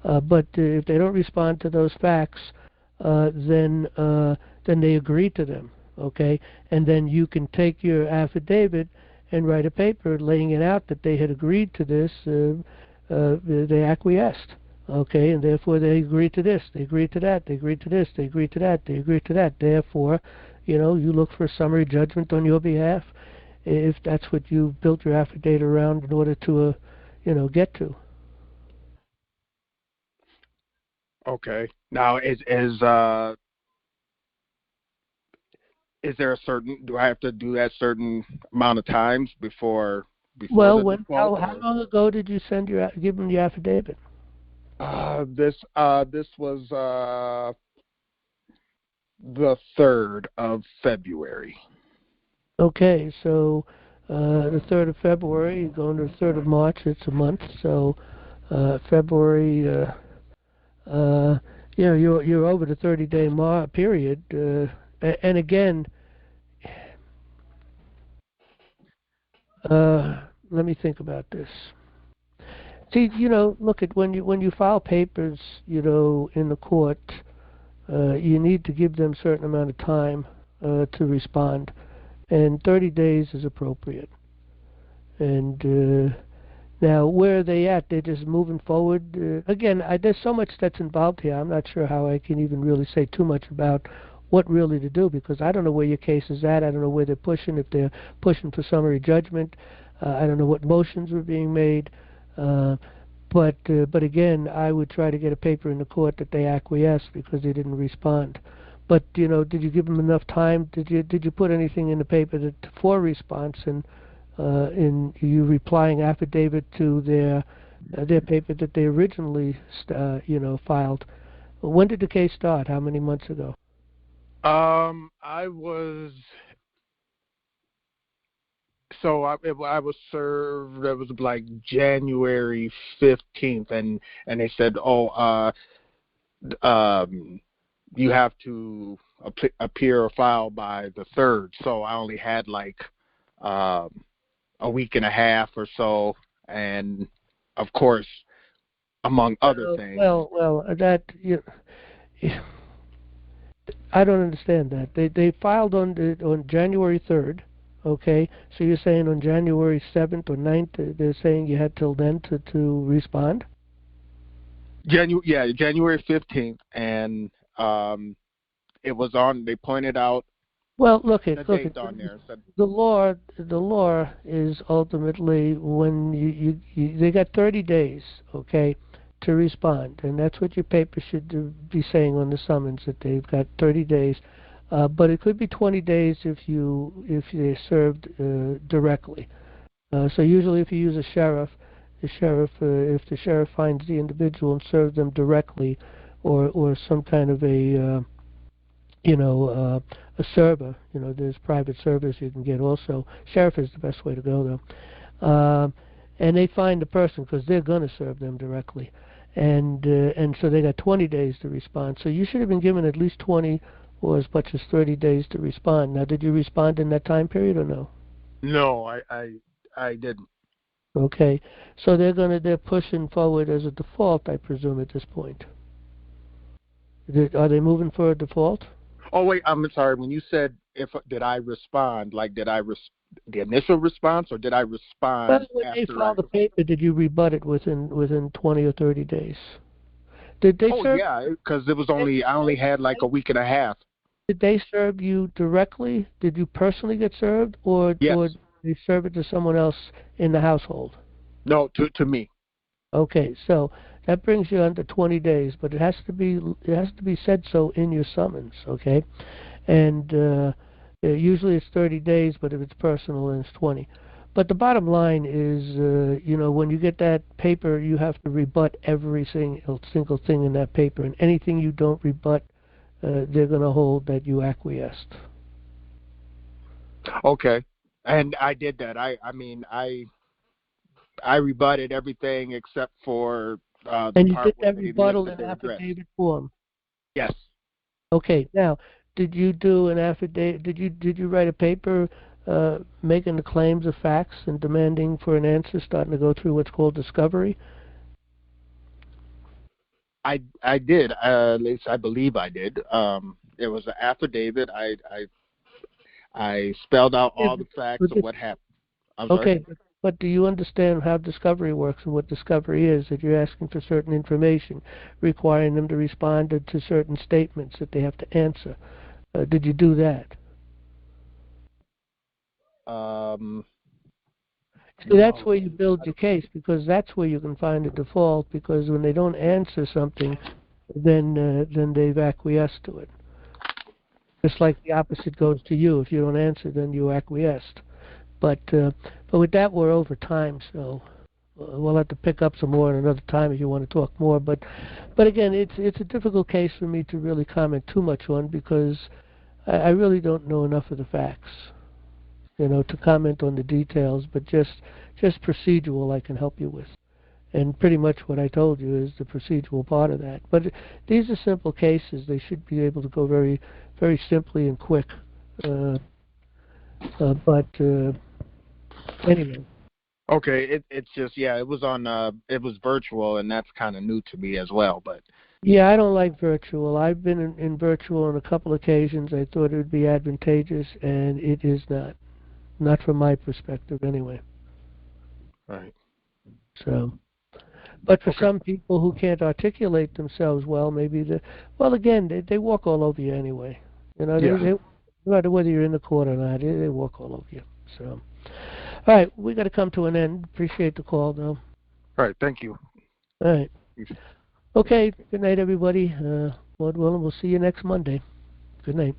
but if they don't respond to those facts, then they agree to them, okay? And then you can take your affidavit and write a paper laying it out that they had agreed to this, they acquiesced, okay? And therefore they agreed to this, they agreed to that, they agreed to this, they agreed to that, they agreed to that. Therefore, you look for a summary judgment on your behalf if that's what you built your affidavit around in order to, get to. Okay. Now, is there a certain? Do I have to do that certain amount of times before Well, the default? how long ago did you give them the affidavit? This was the 3rd of February. Okay, so the 3rd of February, going to the 3rd of March, it's a month, so February, you're over the 30-day period, and again, let me think about this. See, look at when you file papers, in the court, you need to give them a certain amount of time to respond, and 30 days is appropriate. And now, where are they at? They're just moving forward. Again, there's so much that's involved here. I'm not sure how I can even really say too much about what really to do, because I don't know where your case is at. I don't know where they're pushing, if they're pushing for summary judgment. I don't know what motions were being made. But again, I would try to get a paper in the court that they acquiesced because they didn't respond. But did you give them enough time? Did you put anything in the paper for response, and in you replying affidavit to their paper that they originally filed? When did the case start? How many months ago? I was served. It was like January 15th, and they said, you have to appear or file by the 3rd. So I only had like a week and a half or so, and of course, among other things. Well, that I don't understand that. They filed on January 3rd. Okay, so you're saying on January 7th or 9th, they're saying you had till then to respond? January 15th, and it was on. They pointed out. Well, date on there. The law is ultimately when they got 30 days, okay, to respond, and that's what your paper should be saying on the summons, that they've got 30 days. But it could be 20 days if they're served directly. So usually, if you use a sheriff, if the sheriff finds the individual and serves them directly, or some kind of a server, there's private servers you can get also. Sheriff is the best way to go, though. And they find the person because they're going to serve them directly, and so they got 20 days to respond. So you should have been given at least 20 or as much as 30 days to respond. Now, did you respond in that time period or no? No, I didn't. Okay, so they're pushing forward as a default, I presume, at this point. Are they moving for a default? Oh wait, I'm sorry. When you said did I respond, like the initial response, or did I respond? Well, when they filed the paper, did you rebut it within 20 or 30 days? Did they serve? Yeah, because it was I only had like a week and a half. Did they serve you directly? Did you personally get served, or yes. Or did you serve it to someone else in the household? No, to me. Okay, so that brings you under 20 days, but it has to be said so in your summons, okay? And usually it's 30 days, but if it's personal, then it's 20. But the bottom line is, when you get that paper, you have to rebut every single thing in that paper, and anything you don't rebut, they're going to hold that you acquiesced. Okay, and I did that. I I rebutted everything except for the And you part did where that they rebuttal listed in their address. affidavit form. Yes. Okay. Now, did you do an affidavit? Did you write a paper making the claims of facts and demanding for an answer, starting to go through what's called discovery? I did. At least I believe I did. There was an affidavit. I spelled out all the facts of what happened. I'm sorry? Okay, but do you understand how discovery works and what discovery is? That you're asking for certain information, requiring them to respond to certain statements that they have to answer. Did you do that? See, that's where you build your case, because that's where you can find a default. Because when they don't answer something, then they've acquiesced to it. Just like the opposite goes to you. If you don't answer, then you acquiesced. But with that, we're over time, so we'll have to pick up some more at another time if you want to talk more. But again, it's a difficult case for me to really comment too much on, because I really don't know enough of the facts, to comment on the details. But just procedural, I can help you with. And pretty much what I told you is the procedural part of that. But these are simple cases. They should be able to go very, very simply and quick. But anyway. Okay, it's just it was virtual, and that's kind of new to me as well. But yeah, I don't like virtual. I've been in virtual on a couple occasions. I thought it would be advantageous, and it is not from my perspective anyway. Right. So, but for some people who can't articulate themselves well, maybe again, they walk all over you anyway. They, no matter whether you're in the court or not, they walk all over you. So. All right, we got to come to an end. Appreciate the call, though. All right, thank you. All right. Okay, good night, everybody. Lord willing, we'll see you next Monday. Good night.